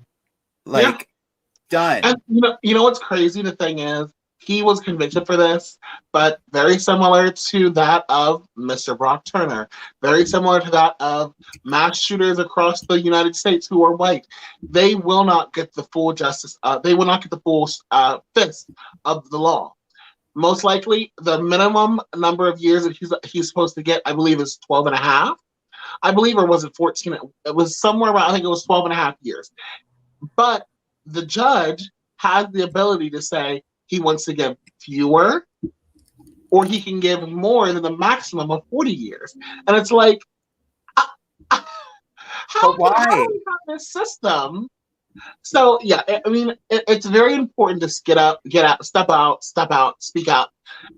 Speaker 4: Done.
Speaker 5: And you know what's crazy? The thing is, he was convicted for this, but very similar to that of Mr. Brock Turner, very similar to that of mass shooters across the United States who are white. They will not get the full justice. They will not get the full fist of the law. Most likely, the minimum number of years that he's supposed to get, I believe, is 12 and a half. I believe, or was it 14? It was somewhere around, I think it was 12 and a half years. But the judge has the ability to say he wants to give fewer, or he can give more than the maximum of 40 years. And it's like, how
Speaker 4: why?
Speaker 5: do we have this system So yeah, I mean, it's very important to get up, step out, speak out.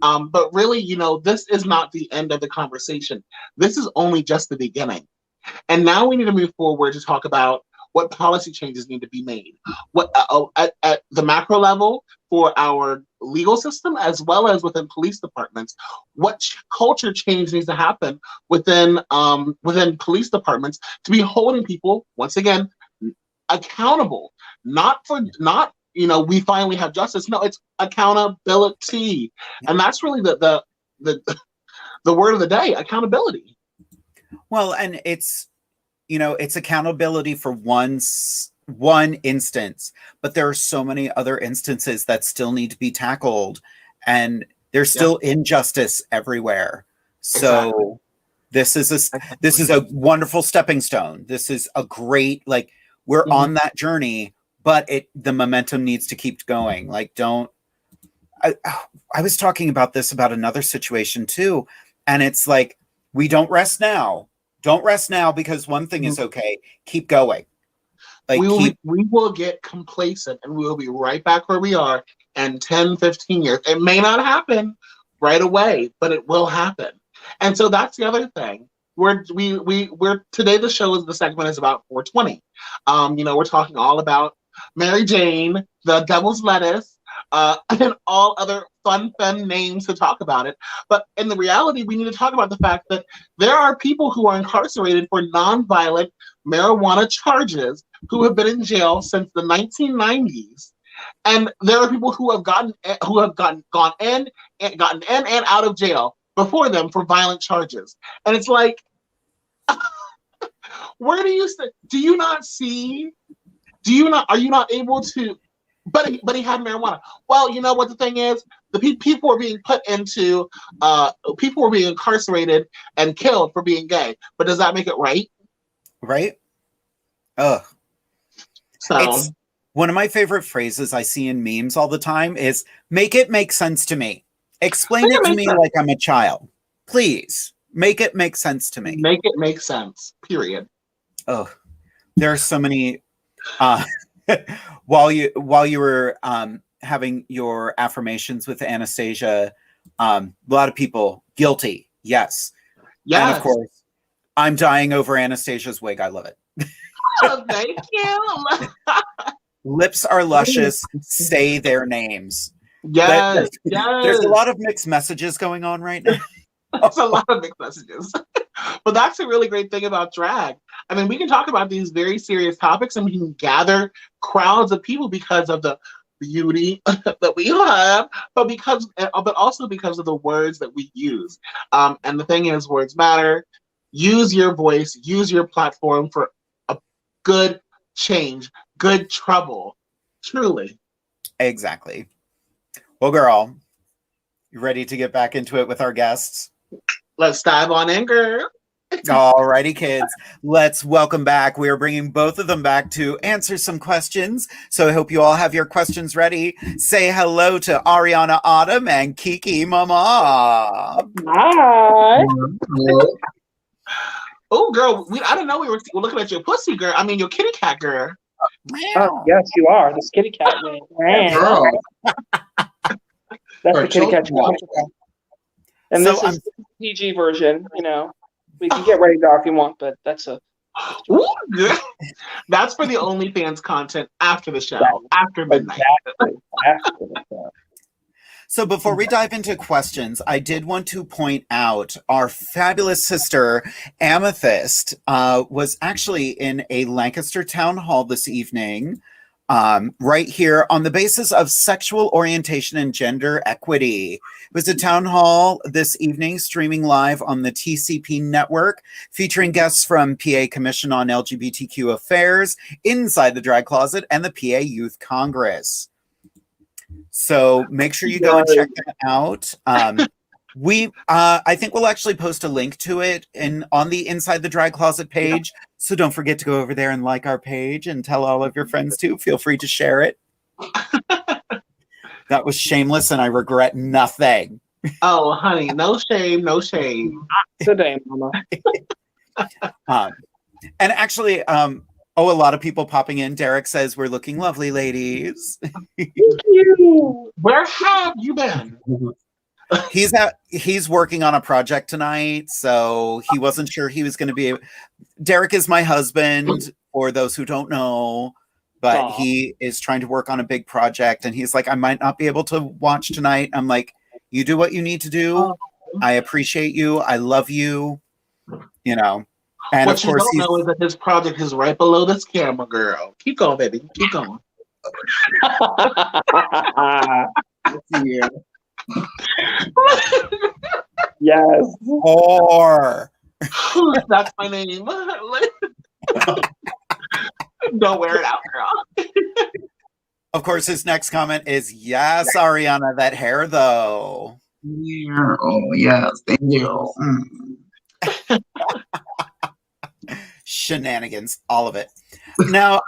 Speaker 5: But really, this is not the end of the conversation. This is only just the beginning. And now we need to move forward to talk about what policy changes need to be made. What at the macro level for our legal system, as well as within police departments, what culture change needs to happen within police departments to be holding people once again accountable, not we finally have justice. No, it's accountability, and that's really the word of the day: accountability.
Speaker 4: Well, and it's accountability for one instance, but there are so many other instances that still need to be tackled, and there's still injustice everywhere. So exactly. This is a wonderful stepping stone. This is a great, we're on that journey, but the momentum needs to keep going. I was talking about this about another situation too, and it's like, we don't rest now. Don't rest now, because one thing is okay. Keep going.
Speaker 5: We will get complacent, and we will be right back where we are in 10, 15 years. It may not happen right away, but it will happen. And so that's the other thing. We're today the segment is about 420. We're talking all about Mary Jane, the devil's lettuce, and all other fun names to talk about it. But in the reality, we need to talk about the fact that there are people who are incarcerated for nonviolent marijuana charges who have been in jail since the 1990s. And there are people who have gone in and out of jail before them for violent charges. And it's like, where do you are you not able to, but he had marijuana. Well, you know what the thing is? People were being people were being incarcerated and killed for being gay. But does that make it right?
Speaker 4: Right? Ugh.
Speaker 5: So
Speaker 4: it's one of my favorite phrases I see in memes all the time is, make it make sense to me. Explain it to me like I'm a child. Please. Make it make sense to me.
Speaker 5: Make it make sense. Period.
Speaker 4: Oh, there are so many. While you were having your affirmations with Anastasia, a lot of people guilty. Yes.
Speaker 5: Yes.
Speaker 4: And of course, I'm dying over Anastasia's wig. I love it.
Speaker 5: Oh, thank you.
Speaker 4: Lips are luscious. Say their names.
Speaker 5: Yes.
Speaker 4: There's a lot of mixed messages going on right now.
Speaker 5: There's a lot of mixed messages. But that's a really great thing about drag. I mean, we can talk about these very serious topics and we can gather crowds of people because of the beauty that we have, but also because of the words that we use. And the thing is, words matter. Use your voice, use your platform for a good change, good trouble. Truly.
Speaker 4: Exactly. Well, girl, you ready to get back into it with our guests?
Speaker 5: Let's dive on in, girl.
Speaker 4: Alrighty, kids. Let's welcome back. We are bringing both of them back to answer some questions. So I hope you all have your questions ready. Say hello to ARIANA Autumn and KIKI MAMAH.
Speaker 7: Hi.
Speaker 5: Oh, girl, I didn't know we were looking at your pussy, girl. I mean, your kitty cat, girl.
Speaker 7: Oh, yes, you are. This kitty cat.
Speaker 6: Girl.
Speaker 7: That's the kitty cat. And
Speaker 4: So
Speaker 7: this is the PG version. We can get rated R if you want, but that's a.
Speaker 5: Ooh, good. That's for the OnlyFans content after the show, after midnight.
Speaker 7: Exactly. After the show.
Speaker 4: So before we dive into questions, I did want to point out our fabulous sister, Amethyst, was actually in a Lancaster town hall this evening, right here on the basis of sexual orientation and gender equity. It was a town hall this evening, streaming live on the TCP network, featuring guests from PA Commission on LGBTQ Affairs, Inside the Drag Closet, and the PA Youth Congress. So make sure you go and check that out. I think we'll actually post a link to it on the Inside the Drag Closet page. So don't forget to go over there and like our page and tell all of your friends too. Feel free to share it. That was shameless and I regret nothing.
Speaker 5: Oh, honey, no shame, no shame.
Speaker 7: Today, Mama.
Speaker 4: And actually, Oh, a lot of people popping in. Derek says we're looking lovely, ladies.
Speaker 5: Thank you. Where have you been?
Speaker 4: He's working on a project tonight, so he wasn't sure he was going to be able. Derek is my husband, for those who don't know, but he is trying to work on a big project, and he's like, I might not be able to watch tonight. I'm like, you do what you need to do. I appreciate you. I love you. You know. And
Speaker 5: what
Speaker 4: of course,
Speaker 5: you don't know is that his project is right below this camera, girl. Keep going, baby. Keep going.
Speaker 6: Yeah.
Speaker 7: Yes.
Speaker 4: Or
Speaker 5: that's my name. Don't wear it out, girl.
Speaker 4: Of course, his next comment is, yes, Ariana, that hair though.
Speaker 6: Yeah. Oh yes, thank you.
Speaker 4: Shenanigans, all of it. Now,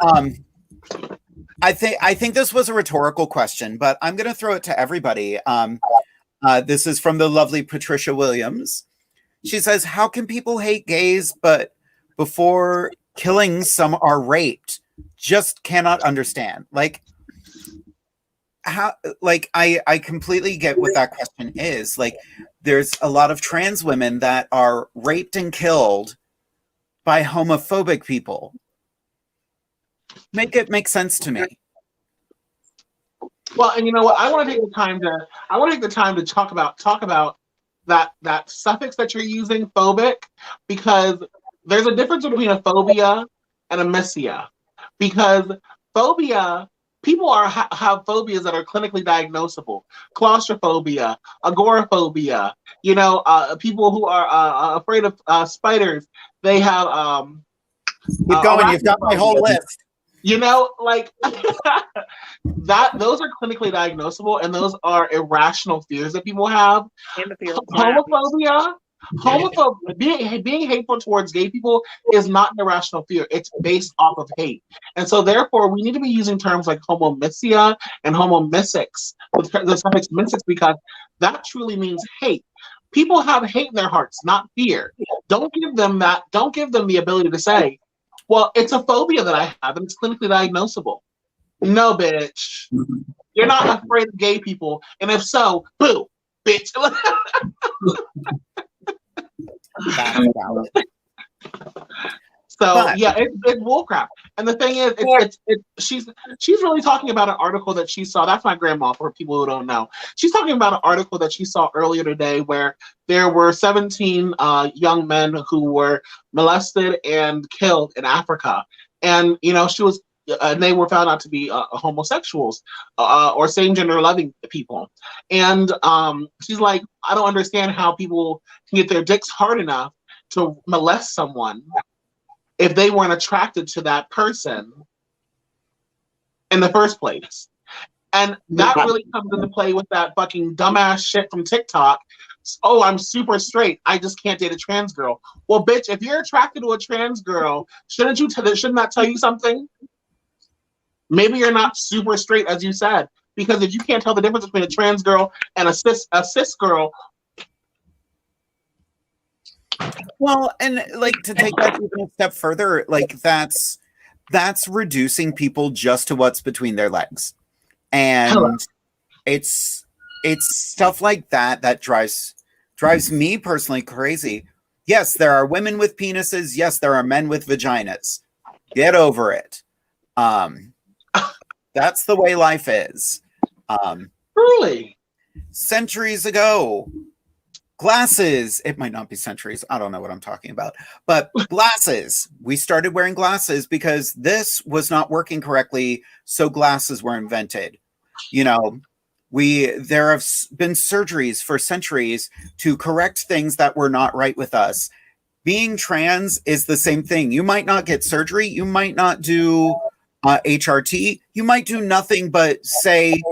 Speaker 4: I think this was a rhetorical question, but I'm going to throw it to everybody. This is from the lovely Patricia Williams. She says, how can people hate gays, but before killing, some are raped? Just cannot understand. Like, how? Like, I completely get what that question is. Like, there's a lot of trans women that are raped and killed by homophobic people. Make it make sense to me.
Speaker 5: Well, and you know what? I want to take the time to talk about that suffix that you're using, phobic, because there's a difference between a phobia and a missia. Because phobia, people have phobias that are clinically diagnosable. Claustrophobia, agoraphobia. You know, people who are afraid of spiders. They have.
Speaker 4: Keep going. You've got my whole list.
Speaker 5: You know, like those are clinically diagnosable, and those are irrational fears that people have. Homophobia, being hateful towards gay people is not an irrational fear. It's based off of hate, and so therefore we need to be using terms like homomysia and homomysics, the suffix mysics, because that truly means hate. People have hate in their hearts, not fear. Don't give them that. Don't give them the ability to say, well, it's a phobia that I have and it's clinically diagnosable. No, bitch. You're not afraid of gay people. And if so, boo, bitch. So yeah, it's bullcrap. And the thing is, she's really talking about an article that she saw. That's my grandma, for people who don't know. She's talking about an article that she saw earlier today where there were 17 young men who were molested and killed in Africa. And you know, they were found out to be homosexuals or same-gender loving people. And she's like, I don't understand how people can get their dicks hard enough to molest someone if they weren't attracted to that person in the first place. And that really comes into play with that fucking dumbass shit from TikTok. Oh, I'm super straight, I just can't date a trans girl. Well, bitch, if you're attracted to a trans girl, shouldn't that tell you something? Maybe you're not super straight, as you said, because if you can't tell the difference between a trans girl and a cis girl.
Speaker 4: Well, and like, to take that even a step further, like that's reducing people just to what's between their legs. And it's stuff like that drives me personally crazy. Yes, there are women with penises. Yes, there are men with vaginas. Get over it. That's the way life is.
Speaker 5: Really?
Speaker 4: Centuries ago, glasses, it might not be centuries, I don't know what I'm talking about, but glasses. We started wearing glasses because this was not working correctly, so glasses were invented. You know, there have been surgeries for centuries to correct things that were not right with us. Being trans is the same thing. You might not get surgery, you might not do HRT, you might do nothing but say,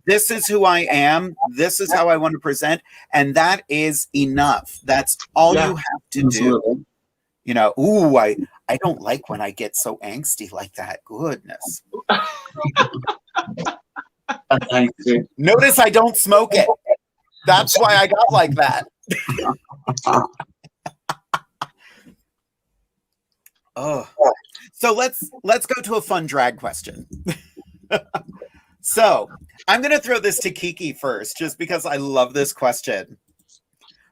Speaker 4: this is who I am, this is how I want to present, and that is enough. That's all you have to do. You know, ooh, I don't like when I get so angsty like that. Goodness. Notice I don't smoke it. That's why I got like that. Oh, so let's go to a fun drag question. So I'm going to throw this to Kiki first, just because I love this question.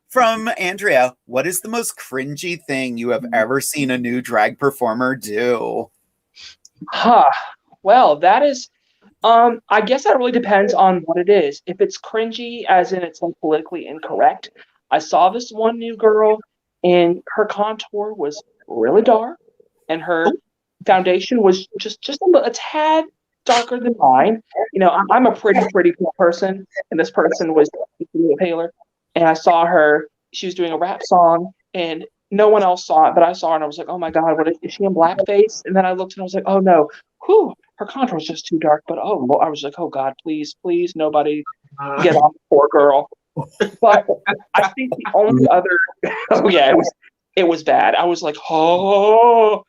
Speaker 4: From Andrea, what is the most cringy thing you have ever seen a new drag performer do?
Speaker 7: Well, that is, I guess that really depends on what it is. If it's cringy, as in it's like politically incorrect, I saw this one new girl, and her contour was really dark, and her foundation was just a tad darker than mine. You know, I'm a pretty pale person, and this person was a little paler. And I saw her; she was doing a rap song, and no one else saw it, but I saw her, and I was like, "Oh my God, what is she in blackface?" And then I looked, and I was like, "Oh no, whew, her contour was just too dark." But I was like, "Oh God, please, nobody get off the poor girl." But I think the only other, it was bad. I was like, "Oh,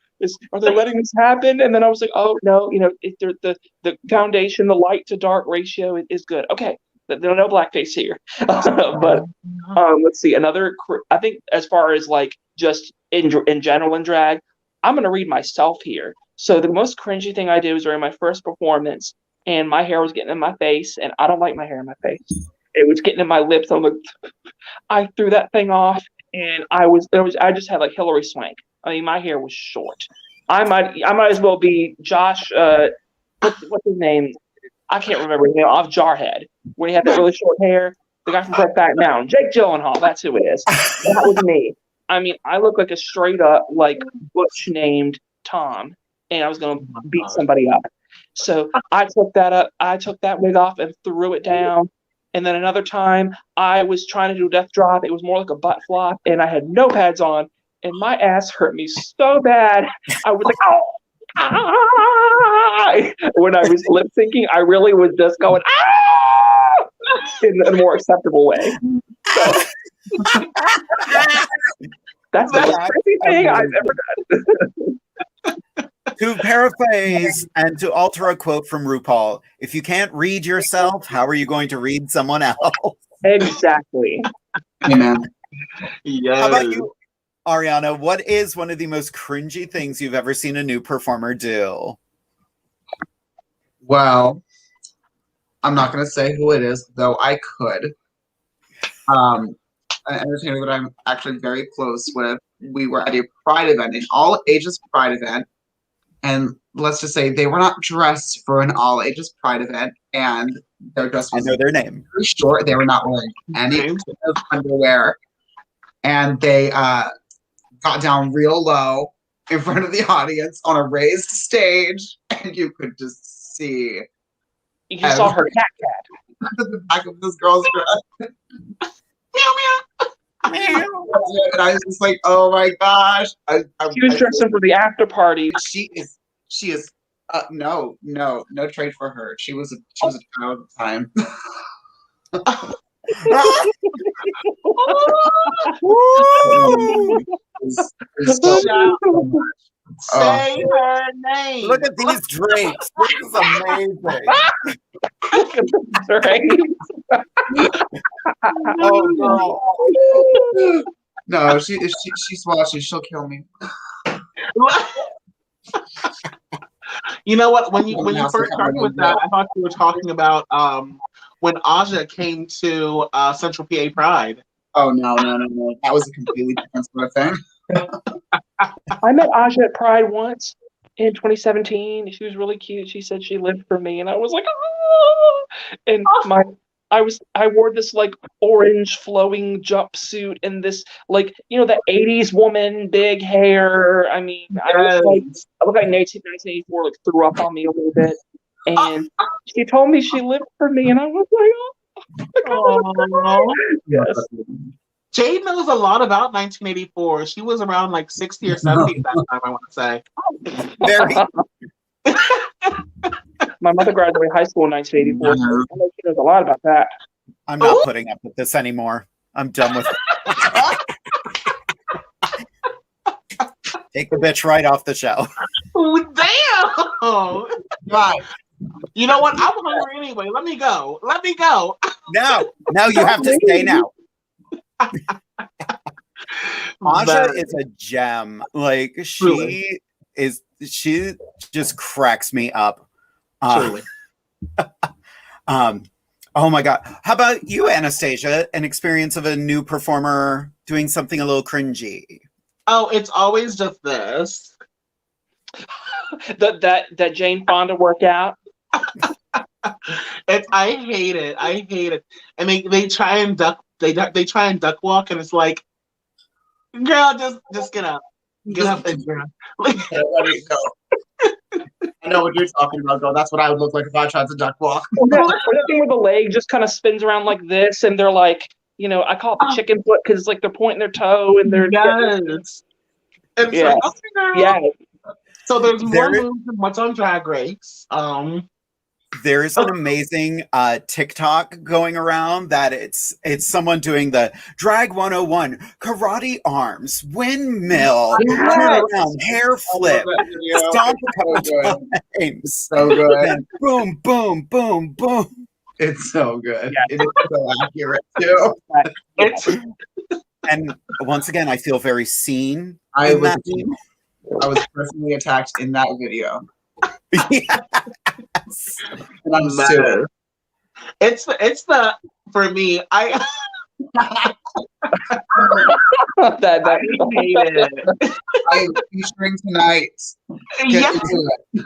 Speaker 7: are they letting this happen?" And then I was like, "Oh no, you know, the foundation, the light to dark ratio is good." Okay, there are no blackface here. But let's see, I think as far as like just in general in drag, I'm gonna read myself here. So the most cringy thing I did was during my first performance, and my hair was getting in my face, and I don't like my hair in my face. It was getting in my lips. I'm like, I threw that thing off, and I just had like Hillary Swank. I mean, my hair was short. I might as well be Josh. What's his name? I can't remember his name. Off Jarhead, when he had that really short hair. The guy from Brokeback Mountain, Jake Gyllenhaal. That's who it is. That was me. I mean, I look like a straight up like Butch named Tom, and I was gonna beat somebody up. So I took that wig off and threw it down. And then another time, I was trying to do a death drop. It was more like a butt flop, and I had no pads on, and my ass hurt me so bad. I was like, "Oh!" When I was lip syncing, I really was just going "Ah!" in a more acceptable way. So, that's the most crazy thing I've ever done.
Speaker 4: To paraphrase and to alter a quote from RuPaul, if you can't read yourself, how are you going to read someone else?
Speaker 7: Exactly.
Speaker 6: Amen.
Speaker 5: Yes.
Speaker 4: How about you, Ariana? What is one of the most cringy things you've ever seen a new performer do?
Speaker 6: Well, I'm not going to say who it is, though I could. An entertainer that I'm actually very close with. We were at a Pride event, an all ages Pride event. And let's just say they were not dressed for an all ages Pride event, and their dress was
Speaker 4: I know their name.
Speaker 6: very short. They were not wearing any kind of underwear, and they got down real low in front of the audience on a raised stage, and you could just see.
Speaker 7: You just saw her cat.
Speaker 6: The back of this girl's dress. Meow meow. And I was just like, "Oh my gosh!"
Speaker 7: She was dressing for the after party.
Speaker 6: She is. No trade for her. She was a child at the time.
Speaker 5: Say her name.
Speaker 4: Look at these drapes. This is amazing. Oh no.
Speaker 6: No, she's watching. She'll kill me.
Speaker 5: You know what? When you first started with that, I thought you were talking about when Aja came to Central PA Pride.
Speaker 6: Oh no! That was a completely different sort of thing.
Speaker 7: I met Aja at Pride once in 2017. She was really cute. She said she lived for me, and I was like, "Oh!" And I wore this like orange flowing jumpsuit and this like, you know, the 80s woman, big hair. I mean, I look like 1984 like threw up on me a little bit. And she told me she lived for me, and I was like, "Oh, yes."
Speaker 5: Jade knows a lot about 1984. She was around like 60 or 70 at that time, I want to say.
Speaker 4: Very.
Speaker 7: My mother graduated high school in 1984. So I know she knows a lot about that.
Speaker 4: I'm not putting up with this anymore. I'm done with it. Take the bitch right off the show.
Speaker 5: Oh, damn! Right. You know what? I'm hungry anyway. Let me go.
Speaker 4: No, you have to stay now. Aja
Speaker 5: But
Speaker 4: is a gem. Like
Speaker 5: truly,
Speaker 4: she just cracks me up.
Speaker 5: truly.
Speaker 4: Um, oh my God. How about you, Anastasia? An experience of a new performer doing something a little cringy?
Speaker 5: Oh, it's always just this.
Speaker 7: that Jane Fonda workout.
Speaker 5: I hate it. I hate it. And they try and duck. They try and duck walk, and it's like, girl, just get up, get up and get up. Like,
Speaker 6: I know what you're talking about, girl. That's what I would look like if I tried to duck walk.
Speaker 7: Or that thing where the leg just kind of spins around like this, and they're like, I call it the chicken foot because it's like they're pointing their toe and they're
Speaker 5: yes. And it's
Speaker 7: yeah.
Speaker 5: like, okay, girl.
Speaker 7: Yeah.
Speaker 5: So there's more moves than what's on Drag Race.
Speaker 4: There's an amazing TikTok going around that it's someone doing the drag 101 karate arms, windmill, turn around, hair flip, stomp a couple times.
Speaker 6: So good.
Speaker 4: And boom, boom, boom, boom.
Speaker 6: It's so good.
Speaker 7: Yeah.
Speaker 6: It is so accurate too.
Speaker 4: And once again, I feel very seen.
Speaker 6: I
Speaker 4: in that
Speaker 6: was personally attacked in that video.
Speaker 4: Yes.
Speaker 6: And I'm so
Speaker 5: It's the for me. I hate it.
Speaker 6: I am featuring tonight. Get
Speaker 5: Yes.
Speaker 6: into it.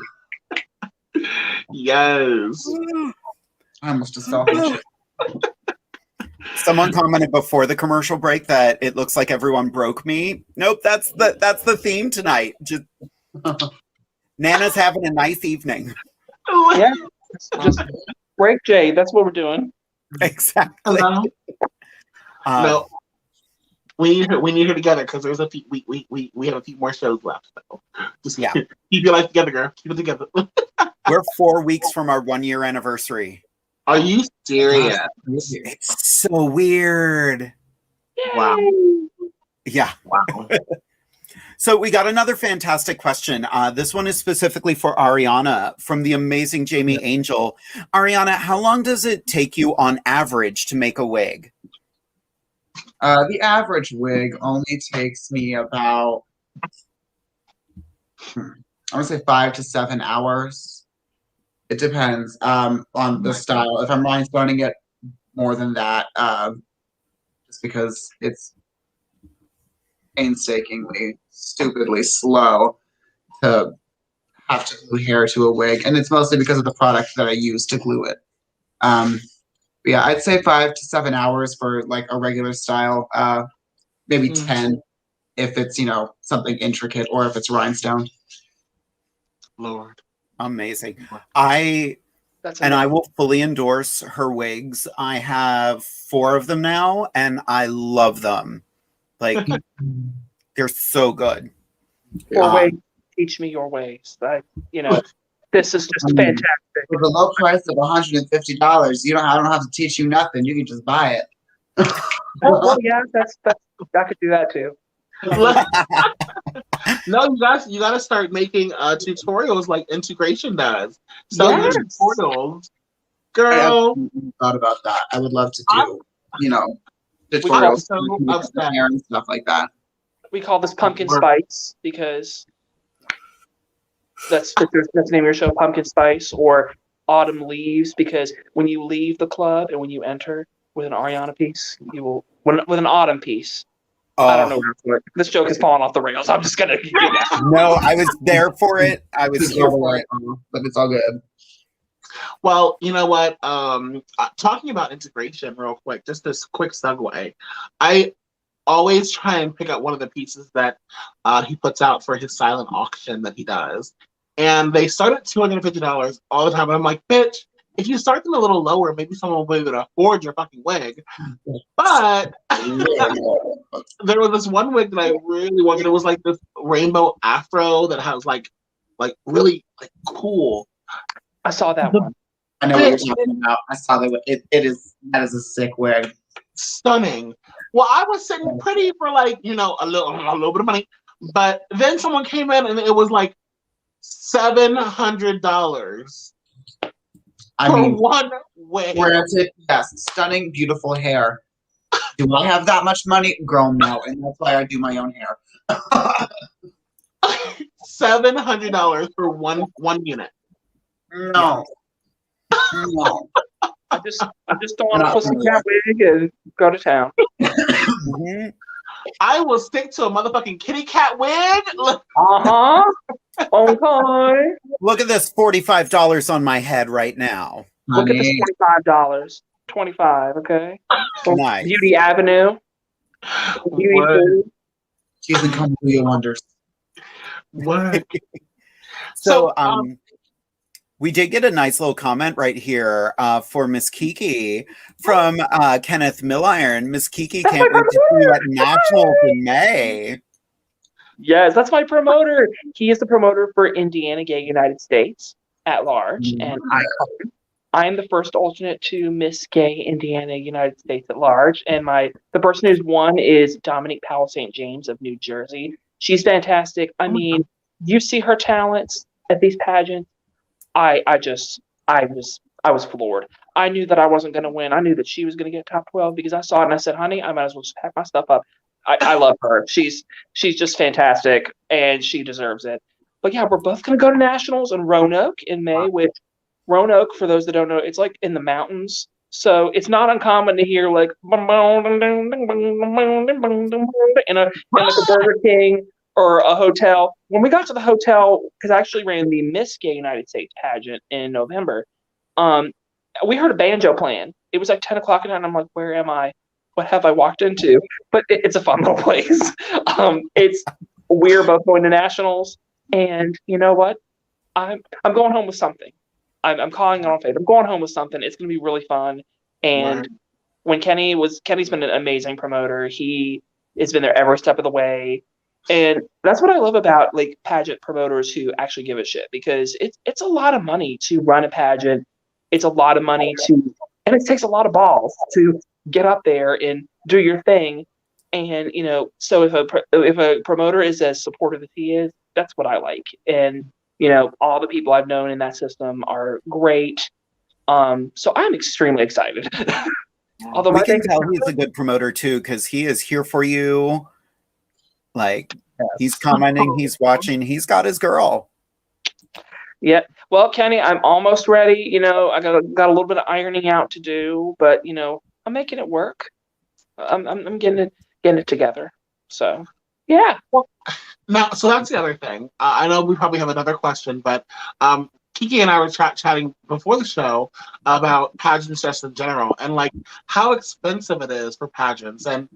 Speaker 5: Yes.
Speaker 6: I almost just fell for shit.
Speaker 4: Someone commented before the commercial break that it looks like everyone broke me. Nope, that's the theme tonight. Just Nana's having a nice evening.
Speaker 7: Yeah. Just break Jade. That's what we're doing.
Speaker 4: Exactly.
Speaker 5: No, we need her together because there's we have a few more shows left. So just keep your life together, girl. Keep it together.
Speaker 4: We're 4 weeks from our 1 year anniversary.
Speaker 5: Are you serious?
Speaker 4: It's so weird.
Speaker 5: Wow.
Speaker 4: Yeah.
Speaker 5: Wow.
Speaker 4: So we got another fantastic question. This one is specifically for Ariana from the amazing Jamie Angel. Ariana, how long does it take you on average to make a wig?
Speaker 6: The average wig only takes me about, I would say 5 to 7 hours. It depends on the style. If I'm rhinestoning it, more than that, just because it's painstakingly, stupidly slow to have to glue hair to a wig, and it's mostly because of the product that I use to glue it. Yeah, I'd say 5 to 7 hours for like a regular style. Maybe 10 if it's something intricate or if it's rhinestone.
Speaker 5: Lord,
Speaker 4: amazing! I will fully endorse her wigs. I have 4 of them now, and I love them. Like they're so good.
Speaker 7: Your way, teach me your ways. This is just fantastic.
Speaker 6: For the low price of $150, I don't have to teach you nothing. You can just buy it.
Speaker 7: well, yeah, that's I could do that too.
Speaker 5: No, you gotta start making tutorials like Integration does. So
Speaker 7: Yes.
Speaker 5: tutorials, girl.
Speaker 6: I thought about that. I would love to do,
Speaker 5: I'm
Speaker 6: tutorials
Speaker 5: so
Speaker 6: with
Speaker 5: upset.
Speaker 6: hair and stuff like that.
Speaker 7: We call this pumpkin spice because that's the name of your show, Pumpkin Spice, or Autumn Leaves, because when you leave the club and when you enter with an Ariana piece, you will with an Autumn piece. I don't know where to. This joke is falling off the rails. I'm just gonna.
Speaker 4: No, I was there for it. I was here for it,
Speaker 6: but it's all good.
Speaker 5: Well, you know what? Talking about integration real quick, just this quick segue. I always try and pick out one of the pieces that he puts out for his silent auction that he does. And they start at $250 all the time. And I'm like, bitch, if you start them a little lower, maybe someone will be able to afford your fucking wig. But there was this one wig that I really wanted. It was like this rainbow afro that has like really like cool.
Speaker 7: I saw that one.
Speaker 6: I know what you're talking about. I saw that. That is a sick wig.
Speaker 5: Stunning. Well, I was sitting pretty for like, a little bit of money. But then someone came in and it was like $700 for one wig.
Speaker 6: Granted, yes, stunning, beautiful hair. Do I have that much money? Girl, no. And that's why I do my own hair.
Speaker 5: $700 for one unit.
Speaker 6: No. No.
Speaker 7: I just don't want to pussycat wig and go to town.
Speaker 5: I will stick to a motherfucking kitty cat wig.
Speaker 7: Okay.
Speaker 4: Look at this $45 on my head right now.
Speaker 7: Look at this $25. $25, okay?
Speaker 4: Nice.
Speaker 7: Beauty Avenue. Beauty Food.
Speaker 6: She's in Columbia Wonders.
Speaker 5: What?
Speaker 4: So, we did get a nice little comment right here for Miss Kiki from Kenneth Milliron. Miss Kiki can't wait to see you at Nationals in May.
Speaker 7: Yes, that's my promoter. He is the promoter for Indiana Gay United States at large, and I am the first alternate to Miss Gay Indiana United States at large. And the person who's won is Dominique Powell St. James of New Jersey. She's fantastic. I mean, you see her talents at these pageants. I was floored. I knew that I wasn't going to win. I knew that she was going to get top 12 because I saw it and I said, honey, I might as well just pack my stuff up. I love her. She's just fantastic and she deserves it. But yeah, we're both going to go to Nationals in Roanoke in May. With Roanoke, for those that don't know, it's like in the mountains. So it's not uncommon to hear like in like a Burger King or a hotel. When we got to the hotel, because I actually ran the Miss Gay United States pageant in November, we heard a banjo playing. It was like 10 o'clock at night, and I'm like, where am I? What have I walked into? But it's a fun little place. We're both going to Nationals, and you know what? I'm going home with something. I'm calling it on faith. I'm going home with something. It's going to be really fun. And when Kenny's been an amazing promoter. He has been there every step of the way. And that's what I love about like pageant promoters who actually give a shit, because it's a lot of money to run a pageant. It's a lot of money and it takes a lot of balls to get up there and do your thing. And, you know, so if a promoter is as supportive as he is, that's what I like. And, you know, all the people I've known in that system are great. So I'm extremely excited.
Speaker 4: Although we can tell he's a good promoter too, because he is here for you. Like, he's commenting, he's watching, he's got his girl.
Speaker 7: Yeah. Well, Kenny, I'm almost ready. You know, I got a little bit of ironing out to do, but you know, I'm making it work. I'm getting it together. So, yeah.
Speaker 5: Well, now, so that's the other thing. I know we probably have another question, but Kiki and I were chatting before the show about pageants just in general, and like how expensive it is for pageants, and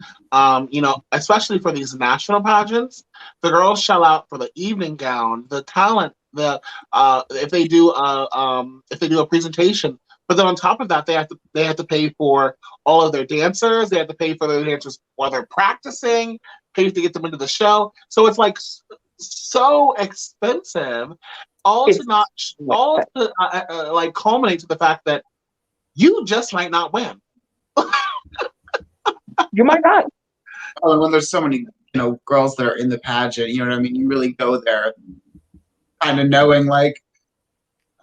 Speaker 5: you know, especially for these national pageants, the girls shell out for the evening gown, the talent, if they do a presentation, but then on top of that, they have to pay for all of their dancers. They have to pay for their dancers while they're practicing, pay to get them into the show. So it's like so expensive. All to like culminate to the fact that you just might not win.
Speaker 7: You might not.
Speaker 6: Oh, and when there's so many, you know, girls that are in the pageant, you know what I mean? You really go there kind of knowing like,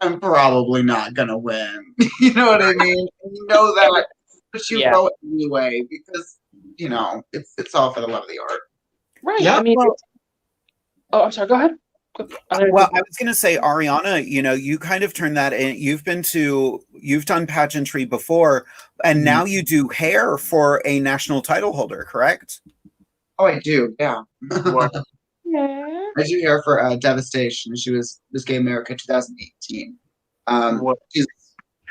Speaker 6: I'm probably not gonna win. You know what I mean? And you know that, but you go anyway because you know it's all for the love of the art.
Speaker 7: Right. Yeah. I mean, I'm sorry. Go ahead.
Speaker 4: Well, I was going to say, Ariana, you know, you kind of turned that in. You've done pageantry before, and now you do hair for a national title holder, correct?
Speaker 6: Oh, I do. Yeah. I do hair for Devastation. She was Miss Gay America 2018. She's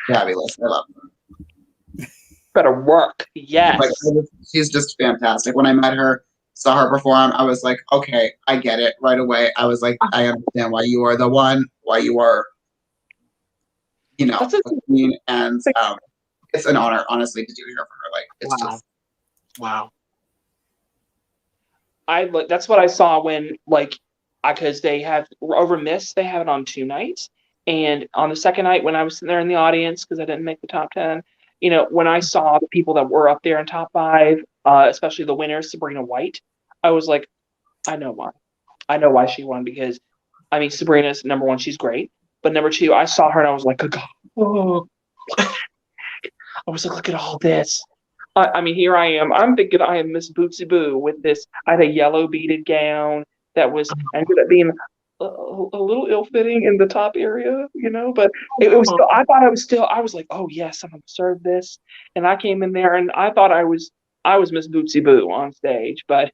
Speaker 6: fabulous. I love her.
Speaker 7: Better work. Yes.
Speaker 6: Like, she's just fantastic. When I met her, saw her perform, I was like, okay, I get it right away. I was like, I understand why you are the one, why you are, you know, queen. And it's an honor, honestly, to do hair for her. Like, it's just
Speaker 5: wow.
Speaker 7: That's what I saw when, like, because they have over Miss, they have it on 2 nights, and on the second night when I was sitting there in the audience because I didn't make the top 10, you know, when I saw the people that were up there in top 5, especially the winner, Sabrina White, I was like, I know why. I know why she won, because, I mean, Sabrina's number 1, she's great, but number 2, I saw her and I was like, oh. I was like, look at all this. I mean, here I am. I'm thinking I am Miss Bootsy Boo with this. I had a yellow beaded gown that was ended up being a little ill-fitting in the top area, but it was still, I thought I was like, oh yes, I'm gonna serve this. And I came in there and I thought I was Miss Bootsy Boo on stage, but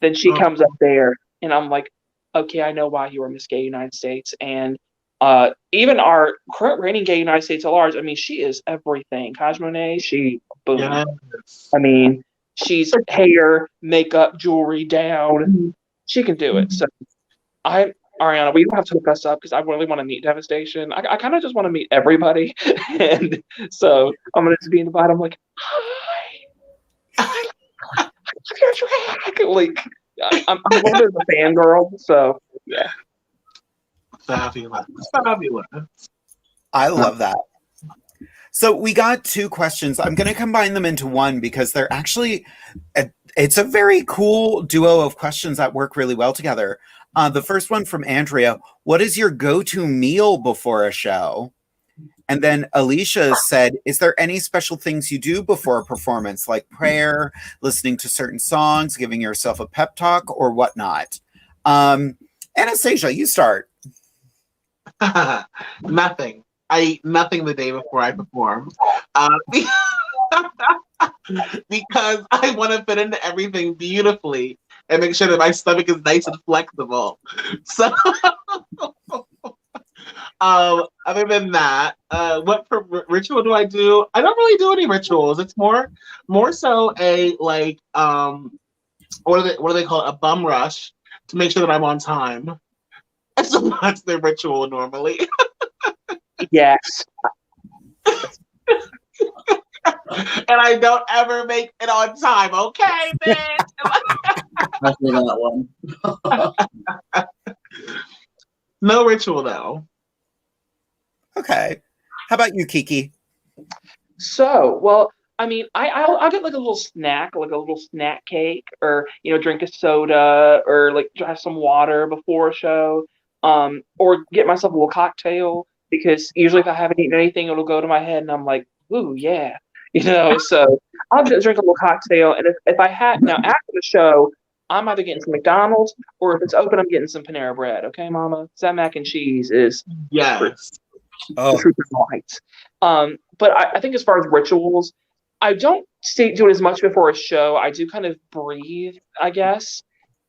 Speaker 7: then she comes up there and I'm like, okay, I know why you were Miss Gay United States. And even our current reigning Gay United States at large, I mean, she is everything. Kaj Monet, she boom.
Speaker 5: Yes.
Speaker 7: I mean, she's hair, makeup, jewelry down. She can do it. So Ariana, we don't have to hook us up because I really want to meet Devastation. I kind of just want to meet everybody. And so I'm going to just be in the bottom like, hi, I love your drag. Like, I'm a little bit of a fangirl, so yeah.
Speaker 5: Fabulous.
Speaker 4: I love that. So we got 2 questions. I'm going to combine them into one because they're actually, it's a very cool duo of questions that work really well together. The first one from Andrea, what is your go-to meal before a show? And then Alicia said, is there any special things you do before a performance, like prayer, listening to certain songs, giving yourself a pep talk, or whatnot? Anastasia, you start.
Speaker 5: Nothing. I eat nothing the day before I perform. Because I want to fit into everything beautifully and make sure that my stomach is nice and flexible. So, other than that, what ritual do I do? I don't really do any rituals. It's more so a like what do they call it? A bum rush to make sure that I'm on time. So that's the ritual normally.
Speaker 7: Yes.
Speaker 5: And I don't ever make it on time, okay, bitch?
Speaker 6: I feel that one.
Speaker 5: No ritual, though.
Speaker 4: Okay. How about you, Kiki?
Speaker 7: So, well, I mean, I'll get like a little snack, like a little snack cake, or drink a soda, or like have some water before a show, or get myself a little cocktail because usually if I haven't eaten anything, it'll go to my head and I'm like, ooh, yeah, So I'll just drink a little cocktail, and if I had now after the show, I'm either getting some McDonald's or if it's open, I'm getting some Panera Bread. Okay, Mama, that mac and cheese is
Speaker 5: yes.
Speaker 7: The truth is light. But I think as far as rituals, I don't do it as much before a show. I do kind of breathe, I guess,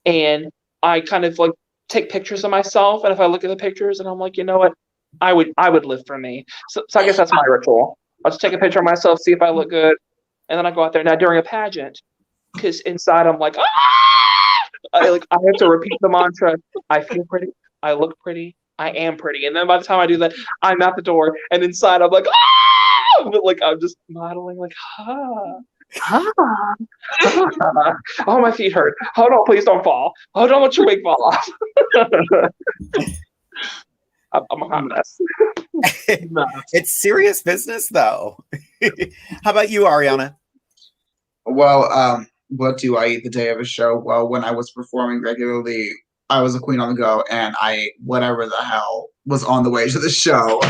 Speaker 7: and I kind of like take pictures of myself. And if I look at the pictures and I'm like, you know what, I would live for me. So I guess that's my ritual. I'll just take a picture of myself, see if I look good, and then I go out there. Now during a pageant, because inside I'm like, I have to repeat the mantra. I feel pretty. I look pretty. I am pretty. And then by the time I do that, I'm at the door, and inside I'm like, but like I'm just modeling, like, oh, my feet hurt. Hold on, please don't fall. Oh, don't let your wig fall off. I'm a hot mess.
Speaker 4: It's serious business, though. How about you, Ariana?
Speaker 6: Well, what do I eat the day of a show? Well, when I was performing regularly, I was a queen on the go, and I ate whatever the hell was on the way to the show.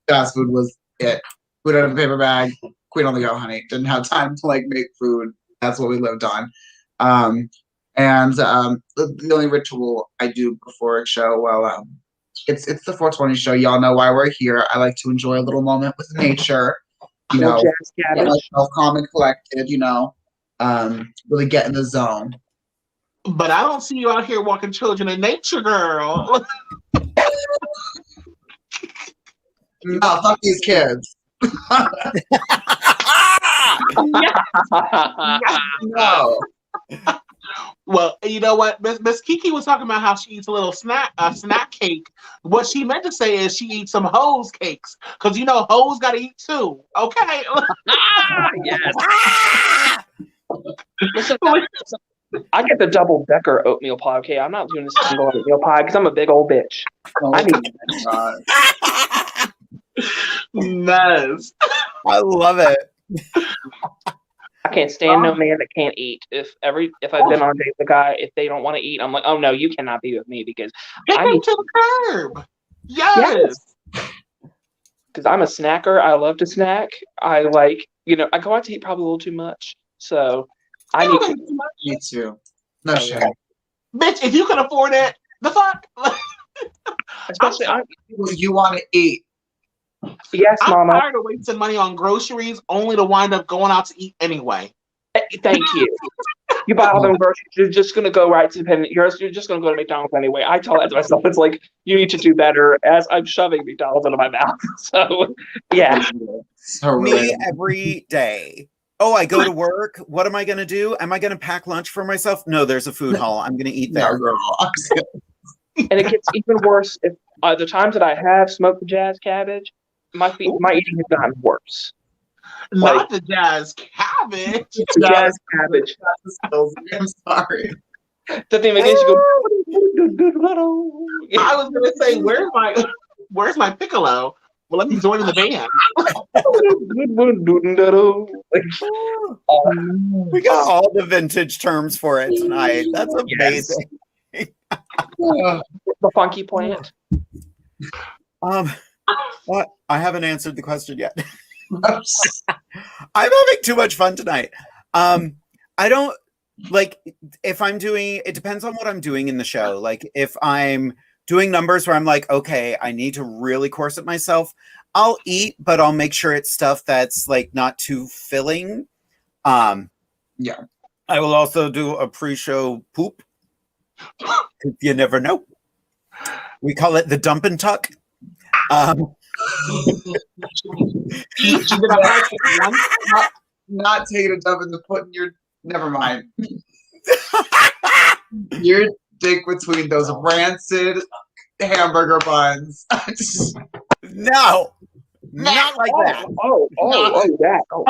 Speaker 6: Fast food was it. Put it in a paper bag, queen on the go, honey. Didn't have time to like make food. That's what we lived on. And the only ritual I do before a show, well, it's the 420 show. Y'all know why we're here. I like to enjoy a little moment with nature. Get myself calm and collected. Really get in the zone.
Speaker 5: But I don't see you out here walking children in nature, girl.
Speaker 6: No, fuck these kids. No.
Speaker 5: Well, you know what? Miss Kiki was talking about how she eats a little snack cake. What she meant to say is she eats some hoes cakes. Because hoes got to eat too. Okay?
Speaker 7: Yes. Listen, I get the double decker oatmeal pie. Okay, I'm not doing this single oatmeal pie because I'm a big old bitch.
Speaker 5: Nice.
Speaker 4: I love it.
Speaker 7: I can't stand no man that can't eat. If I've been on a date with a guy, if they don't want to eat, I'm like, oh no, you cannot be with me because
Speaker 5: get them to the curb. Yes.
Speaker 7: Because I'm a snacker. I love to snack. I like I go out to eat probably a little too much. So I need to.
Speaker 6: Me too. No shit.
Speaker 5: Bitch, if you can afford it, the fuck?
Speaker 7: Especially,
Speaker 6: You want to eat.
Speaker 7: yes,
Speaker 5: I'm
Speaker 7: Mama.
Speaker 5: tired of wasting money on groceries only to wind up going out to eat anyway.
Speaker 7: Thank you. You buy all them groceries, you're just gonna go right to the pen. You're just gonna go to McDonald's anyway. I tell that to myself. It's like you need to do better as I'm shoving McDonald's into my mouth. So yeah.
Speaker 6: So
Speaker 4: Me every day. Oh, I go to work. What am I going to do? Am I going to pack lunch for myself? No, there's a food hall. I'm going to eat there.
Speaker 6: No, girl.
Speaker 7: And it gets even worse if the times that I have smoked the jazz cabbage, my eating has gotten worse.
Speaker 5: Not the jazz cabbage.
Speaker 7: The jazz cabbage.
Speaker 6: I'm sorry.
Speaker 7: The thing that makes you go.
Speaker 5: I was gonna say, where's my piccolo? Well, let me join in the band.
Speaker 4: We got all the vintage terms for it tonight. That's amazing.
Speaker 7: Yes. The funky plant.
Speaker 4: What? I haven't answered the question yet. I'm having too much fun tonight. I don't like if I'm doing. It depends on what I'm doing in the show. Like if I'm doing numbers where I'm like, okay, I need to really corset myself. I'll eat, but I'll make sure it's stuff that's like not too filling.
Speaker 6: Yeah.
Speaker 4: I will also do a pre-show poop. You never know. We call it the dump and tuck.
Speaker 6: Not taking a dump and putting your. Never mind. Your dick between those rancid hamburger buns.
Speaker 4: No, not like that.
Speaker 7: Oh, that. Oh.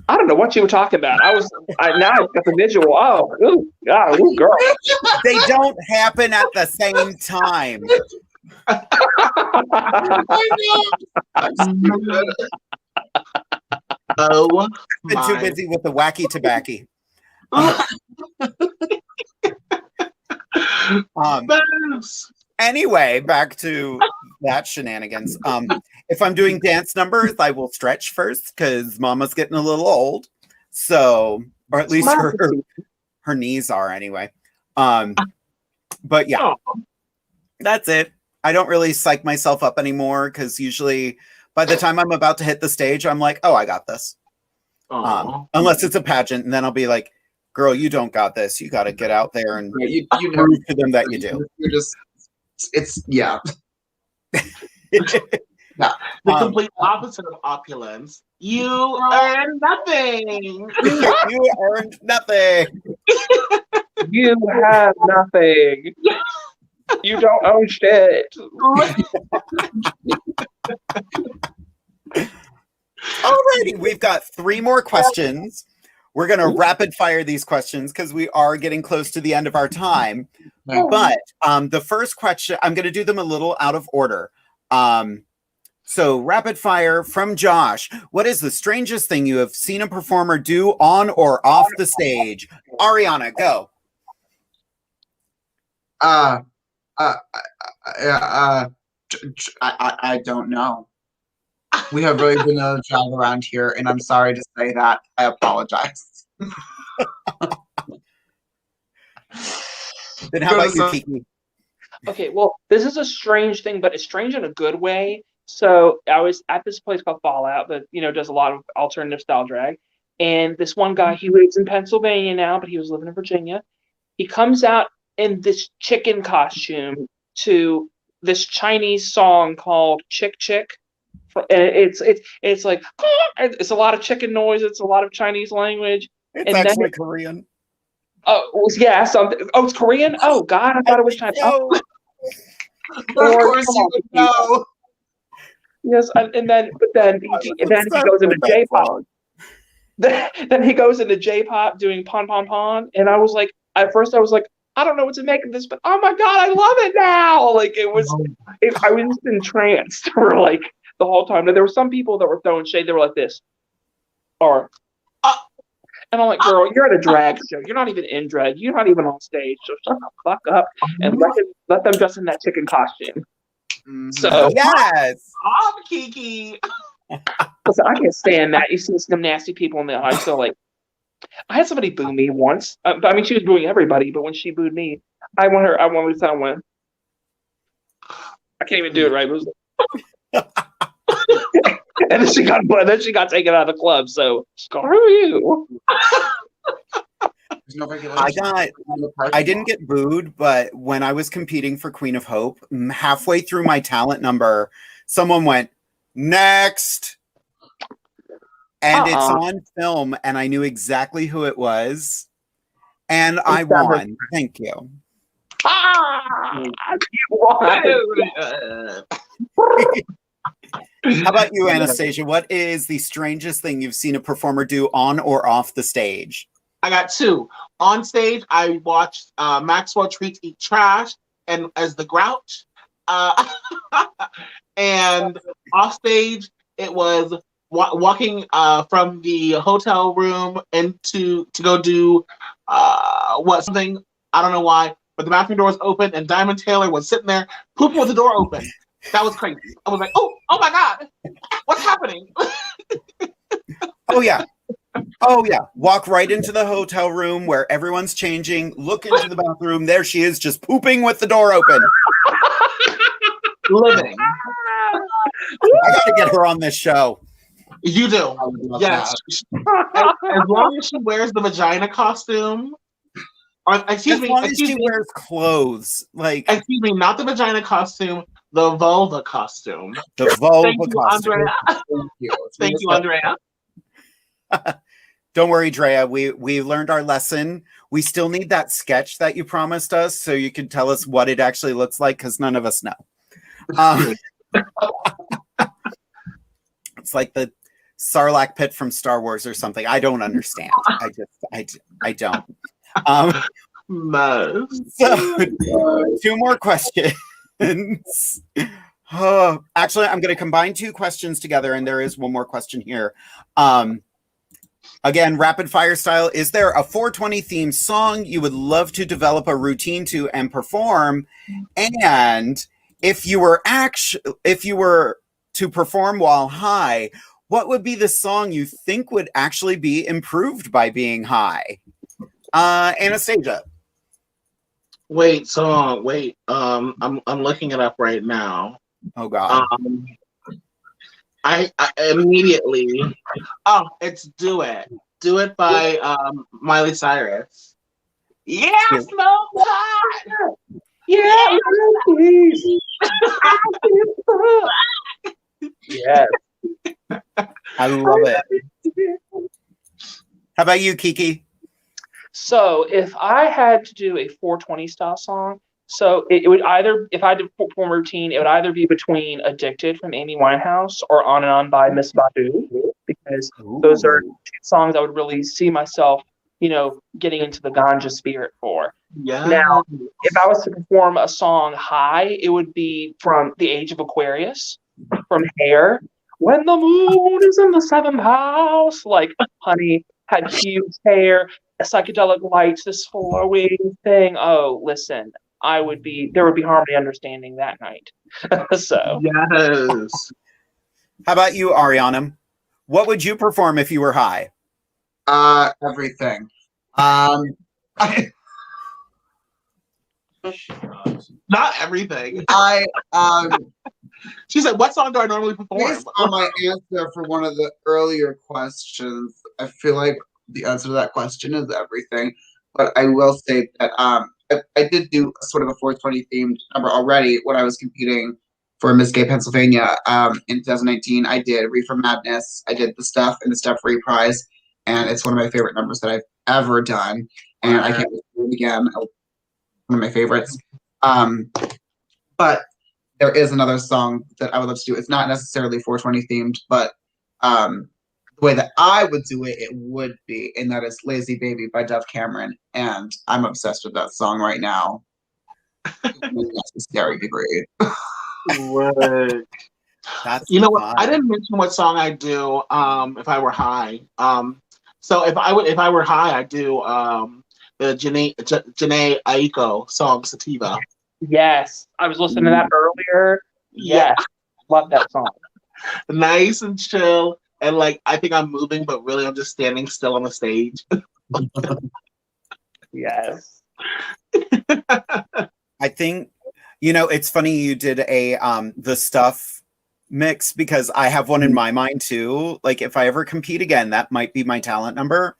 Speaker 7: I don't know what you were talking about. Now I got the visual. Oh, ooh, God, ooh, girl.
Speaker 4: They don't happen at the same time.
Speaker 5: Oh,
Speaker 4: I've been too busy with the wacky tobacco. Anyway, back to that shenanigans. If I'm doing dance numbers, I will stretch first because Mama's getting a little old. So, or at least her knees are anyway. But yeah, that's it. I don't really psych myself up anymore because usually by the time I'm about to hit the stage, I'm like, oh, I got this. Unless it's a pageant, and then I'll be like, girl, you don't got this. You got to get out there and
Speaker 6: you
Speaker 4: prove to them that you do.
Speaker 6: You're just, it's, yeah.
Speaker 5: The complete opposite of opulence. You earned nothing.
Speaker 4: You earned nothing.
Speaker 7: You have nothing. You don't own shit.
Speaker 4: Alrighty, we've got 3 more questions. We're going to rapid fire these questions because we are getting close to the end of our time. But the first question, I'm going to do them a little out of order. So rapid fire from Josh. What is the strangest thing you have seen a performer do on or off the stage? Ariana, go.
Speaker 6: I don't know. We have really been a job around here, and I'm sorry to say that. I apologize.
Speaker 4: Then how about you, Kiki?
Speaker 7: Okay, well, this is a strange thing, but it's strange in a good way. So I was at this place called Fallout that, does a lot of alternative style drag. And this one guy, he lives in Pennsylvania now, but he was living in Virginia. He comes out in this chicken costume to this Chinese song called Chick Chick. And it's like, it's a lot of chicken noise. It's a lot of Chinese language.
Speaker 4: It's actually Korean.
Speaker 7: Oh, yeah, something. Oh, it's Korean? Oh, God, I thought it was Chinese.
Speaker 4: Oh.
Speaker 6: Of course you would know.
Speaker 7: Yes, and then he goes into J-pop. Then he goes into J-pop doing Pon Pon Pon, and I was like, at first I was like, I don't know what to make of this, but oh my God, I love it now! Like I was just entranced for like the whole time. And there were some people that were throwing shade. They were like this, and I'm like, girl, you're at a drag show. You're not even in drag. You're not even on stage. So shut the fuck up and let them dress in that chicken costume. So
Speaker 4: yes,
Speaker 5: Kiki.
Speaker 7: Listen, I can't stand that. You see some nasty people in the audience. So like, I had somebody boo me once. But I mean, she was booing everybody. But when she booed me, I want to sound went. I can't even do it right. It was and then she got taken out of the club. So screw you.
Speaker 6: There's no regulation.
Speaker 4: I didn't get booed, but when I was competing for Queen of Hope, halfway through my talent number, someone went, "Next." And it's on film, and I knew exactly who it was. And I won. Thank you.
Speaker 7: You won.
Speaker 4: How about you, Anastasia? What is the strangest thing you've seen a performer do on or off the stage?
Speaker 5: I got two. On stage, I watched Maxwell Treats Eat Trash and as the Grouch. And off stage, it was walking from the hotel room to go do something. I don't know why, but the bathroom door was open and Diamond Taylor was sitting there pooping with the door open. That was crazy. I was like, oh my God, what's happening?
Speaker 4: Oh yeah. Walk right into the hotel room where everyone's changing, look into the bathroom. There she is, just pooping with the door open.
Speaker 5: Living.
Speaker 4: I gotta get her on this show.
Speaker 5: You do. Yes. As long as she wears the vagina costume. Excuse me,
Speaker 4: she wears clothes. Like,
Speaker 5: excuse me, not the vagina costume, the vulva costume.
Speaker 4: The vulva
Speaker 5: Thank
Speaker 4: costume.
Speaker 5: You, Andrea. Thank you, Andrea.
Speaker 4: Don't worry, Drea. We learned our lesson. We still need that sketch that you promised us so you can tell us what it actually looks like, because none of us know. It's like the Sarlacc pit from Star Wars or something. I don't understand. I don't. So, two more questions. Actually, I'm going to combine two questions together, and there is one more question here. Again, rapid fire style. Is there a 420 themed song you would love to develop a routine to and perform? And if you were to perform while high, what would be the song you think would actually be improved by being high? Anastasia.
Speaker 5: Wait. I'm looking it up right now.
Speaker 4: Oh God.
Speaker 5: I immediately. Oh, it's "Do It." "Do It" by Miley Cyrus. Yes, no time.
Speaker 7: Yeah, please. Yes.
Speaker 4: I love it. How about you, Kiki?
Speaker 7: So if I had to do a 420 style song, so it would either, if I had to perform a routine, it would either be between "Addicted" from Amy Winehouse or "On and On" by Miss Badu, because those are two songs I would really see myself, getting into the ganja spirit for.
Speaker 5: Yeah.
Speaker 7: Now, if I was to perform a song high, it would be from The Age of Aquarius, from Hair. When the moon is in the seventh house, like, honey had huge hair, psychedelic lights, this flowing thing. Oh, listen, there would be harmony understanding that night. So
Speaker 5: yes.
Speaker 4: How about you, Ariana? What would you perform if you were high?
Speaker 6: Everything.
Speaker 5: Not everything. She said, "What song do I normally perform?"
Speaker 6: Based on my answer for one of the earlier questions, I feel like the answer to that question is everything. But I will say that I did do sort of a 420 themed number already when I was competing for Miss Gay Pennsylvania in 2019. I did Reefer Madness. I did the Steph and the Steph Free Prize, and it's one of my favorite numbers that I've ever done. And I can't wait to do it again. One of my favorites. But there is another song that I would love to do. It's not necessarily 420 themed, but the way that I would do it, it would be, and that is "Lazy Baby" by Dove Cameron. And I'm obsessed with that song right now. That's a scary degree.
Speaker 5: You know what? I didn't mention what song I do if I were high. So if I were high, I'd do the Janae Aiko song "Sativa."
Speaker 7: Yes, I was listening to that earlier. Yes, love that song.
Speaker 5: Nice and chill. and like I think I'm moving, but really I'm just standing still on the stage.
Speaker 7: Yes.
Speaker 4: I think, it's funny you did a the stuff mix, because I have one in my mind too. Like if I ever compete again, that might be my talent number.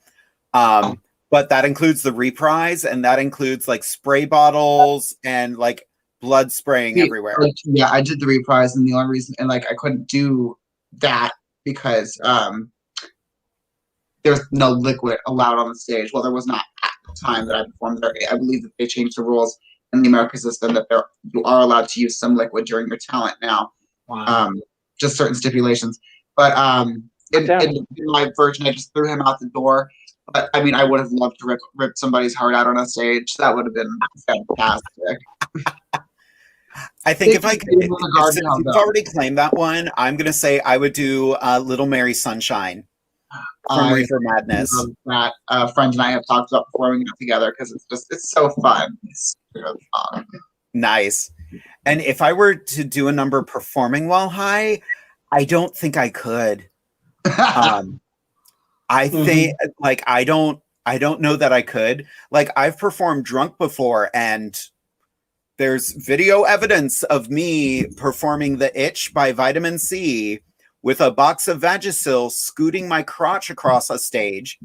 Speaker 4: But that includes the reprise, and that includes like spray bottles and like blood spraying everywhere.
Speaker 6: Yeah, I did the reprise, and the only reason, and like I couldn't do that because there's no liquid allowed on the stage. Well, there was not at the time that I performed there. I believe that they changed the rules in the American system that you are allowed to use some liquid during your talent now.
Speaker 5: Wow.
Speaker 6: Just certain stipulations. But in my version, I just threw him out the door. But I mean, I would have loved to rip somebody's heart out on a stage. That would have been fantastic.
Speaker 4: I think if I could, since you've already claimed that one, I'm going to say I would do Little Mary Sunshine from Reefer Madness.
Speaker 6: That friend and I have talked about performing it together because it's so fun. It's so fun.
Speaker 4: Nice. And if I were to do a number performing while high, I don't think I could. I think like I don't know that I could. Like I've performed drunk before, and there's video evidence of me performing The Itch by Vitamin C with a box of Vagisil scooting my crotch across a stage.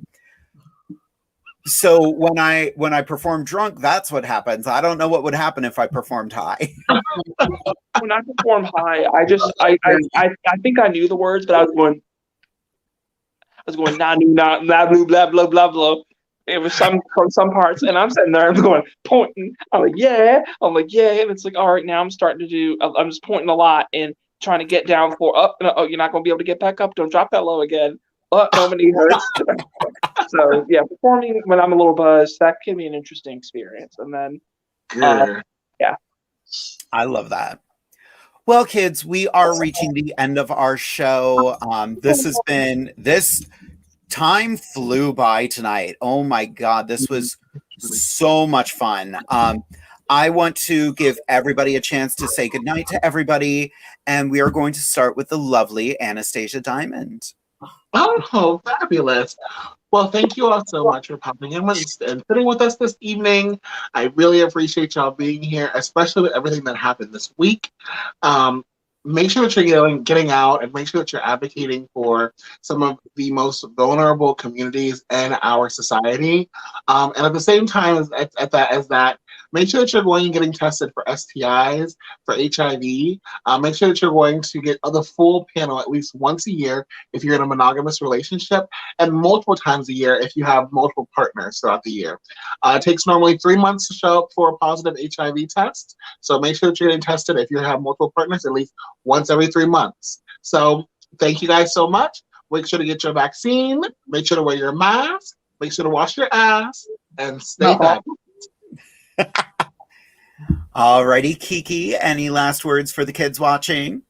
Speaker 4: So when I perform drunk, that's what happens. I don't know what would happen if I performed high.
Speaker 7: When I perform high, I think I knew the words, but I was going nah blah blah blah blah blah. It was some parts, and I'm sitting there, I'm going pointing. I'm like yeah, and it's like all right, now I'm starting to do. I'm just pointing a lot and trying to get down for up. Oh, you're not going to be able to get back up. Don't drop that low again. Oh, no, my knee hurts. So yeah, performing when I'm a little buzzed, that can be an interesting experience. And then yeah,
Speaker 4: I love that. Well, kids, we are reaching the end of our show. This time flew by tonight. Oh my God, this was so much fun. I want to give everybody a chance to say goodnight to everybody, and we are going to start with the lovely Anastasia Diamond.
Speaker 5: Oh, fabulous. Well, thank you all so much for popping in and sitting with us this evening. I really appreciate y'all being here, especially with everything that happened this week. Make sure that you're getting out, and make sure that you're advocating for some of the most vulnerable communities in our society. And at the same time as that, make sure that you're going and getting tested for STIs, for HIV. Make sure that you're going to get the full panel at least once a year if you're in a monogamous relationship, and multiple times a year if you have multiple partners throughout the year. It takes normally 3 months to show up for a positive HIV test. So make sure that you're getting tested if you have multiple partners at least once every 3 months. So thank you guys so much. Make sure to get your vaccine. Make sure to wear your mask. Make sure to wash your ass and stay back.
Speaker 4: Alrighty, Kiki, any last words for the kids watching?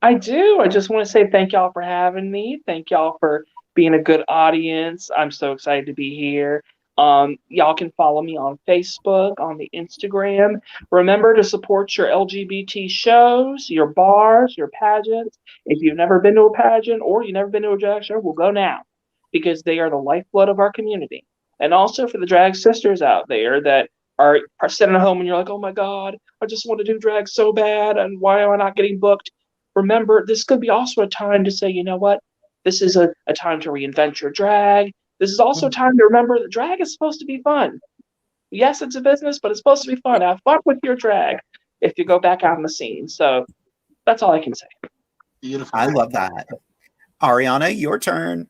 Speaker 7: I do. I just want to say thank y'all for having me. Thank y'all for being a good audience. I'm so excited to be here. Y'all can follow me on Facebook, on the Instagram. Remember to support your LGBT shows, your bars, your pageants. If you've never been to a pageant or you've never been to a drag show, well, go now, because they are the lifeblood of our community. And also for the drag sisters out there that are sitting at home and you're like, oh my God, I just want to do drag so bad, and why am I not getting booked? Remember, this could be also a time to say, you know what? This is a time to reinvent your drag. This is also a time to remember that drag is supposed to be fun. Yes, it's a business, but it's supposed to be fun. Have fun with your drag if you go back out on the scene. So that's all I can say.
Speaker 5: Beautiful.
Speaker 4: I love that. Ariana, your turn.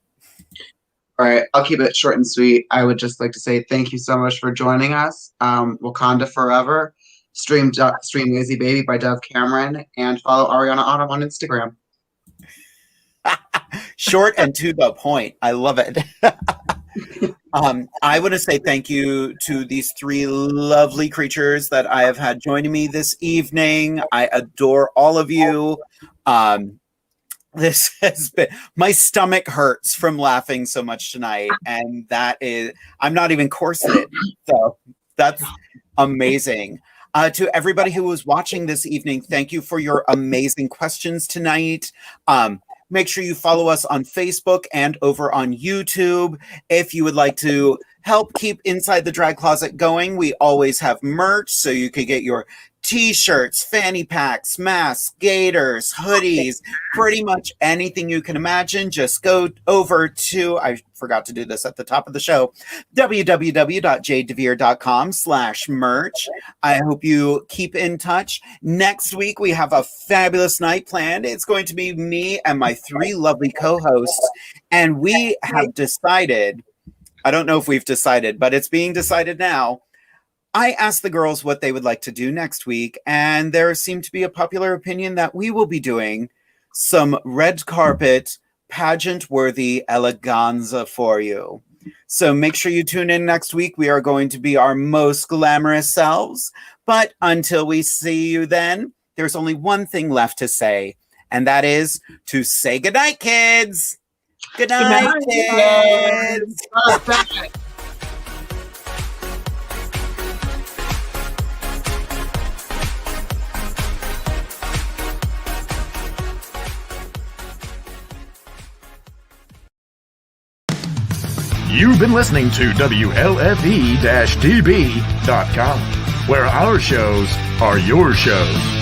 Speaker 6: All right, I'll keep it short and sweet. I would just like to say thank you so much for joining us. Wakanda Forever, stream Lazy Baby by Dove Cameron, and follow Ariana Autumn on Instagram.
Speaker 4: Short and to the point. I love it. I want to say thank you to these three lovely creatures that I have had joining me this evening. I adore all of you. This has been, my stomach hurts from laughing so much tonight, and that is, I'm not even corseted, so that's amazing. To everybody who was watching this evening, thank you for your amazing questions tonight. Make sure you follow us on Facebook and over on YouTube. If you would like to help keep Inside the Drag Closet going, we always have merch, so you could get your t-shirts, fanny packs, masks, gaiters, hoodies, pretty much anything you can imagine. Just go over to, I forgot to do this at the top of the show, www.jadedevere.com/merch. I hope you keep in touch. Next week, we have a fabulous night planned. It's going to be me and my 3 lovely co-hosts, and we have decided, I don't know if we've decided, but it's being decided now. I asked the girls what they would like to do next week, and there seemed to be a popular opinion that we will be doing some red carpet pageant-worthy eleganza for you. So make sure you tune in next week. We are going to be our most glamorous selves. But until we see you then, there's only one thing left to say, and that is to say goodnight, kids. Good night, kids.
Speaker 9: You've been listening to WLFE-DB.com, where our shows are your shows.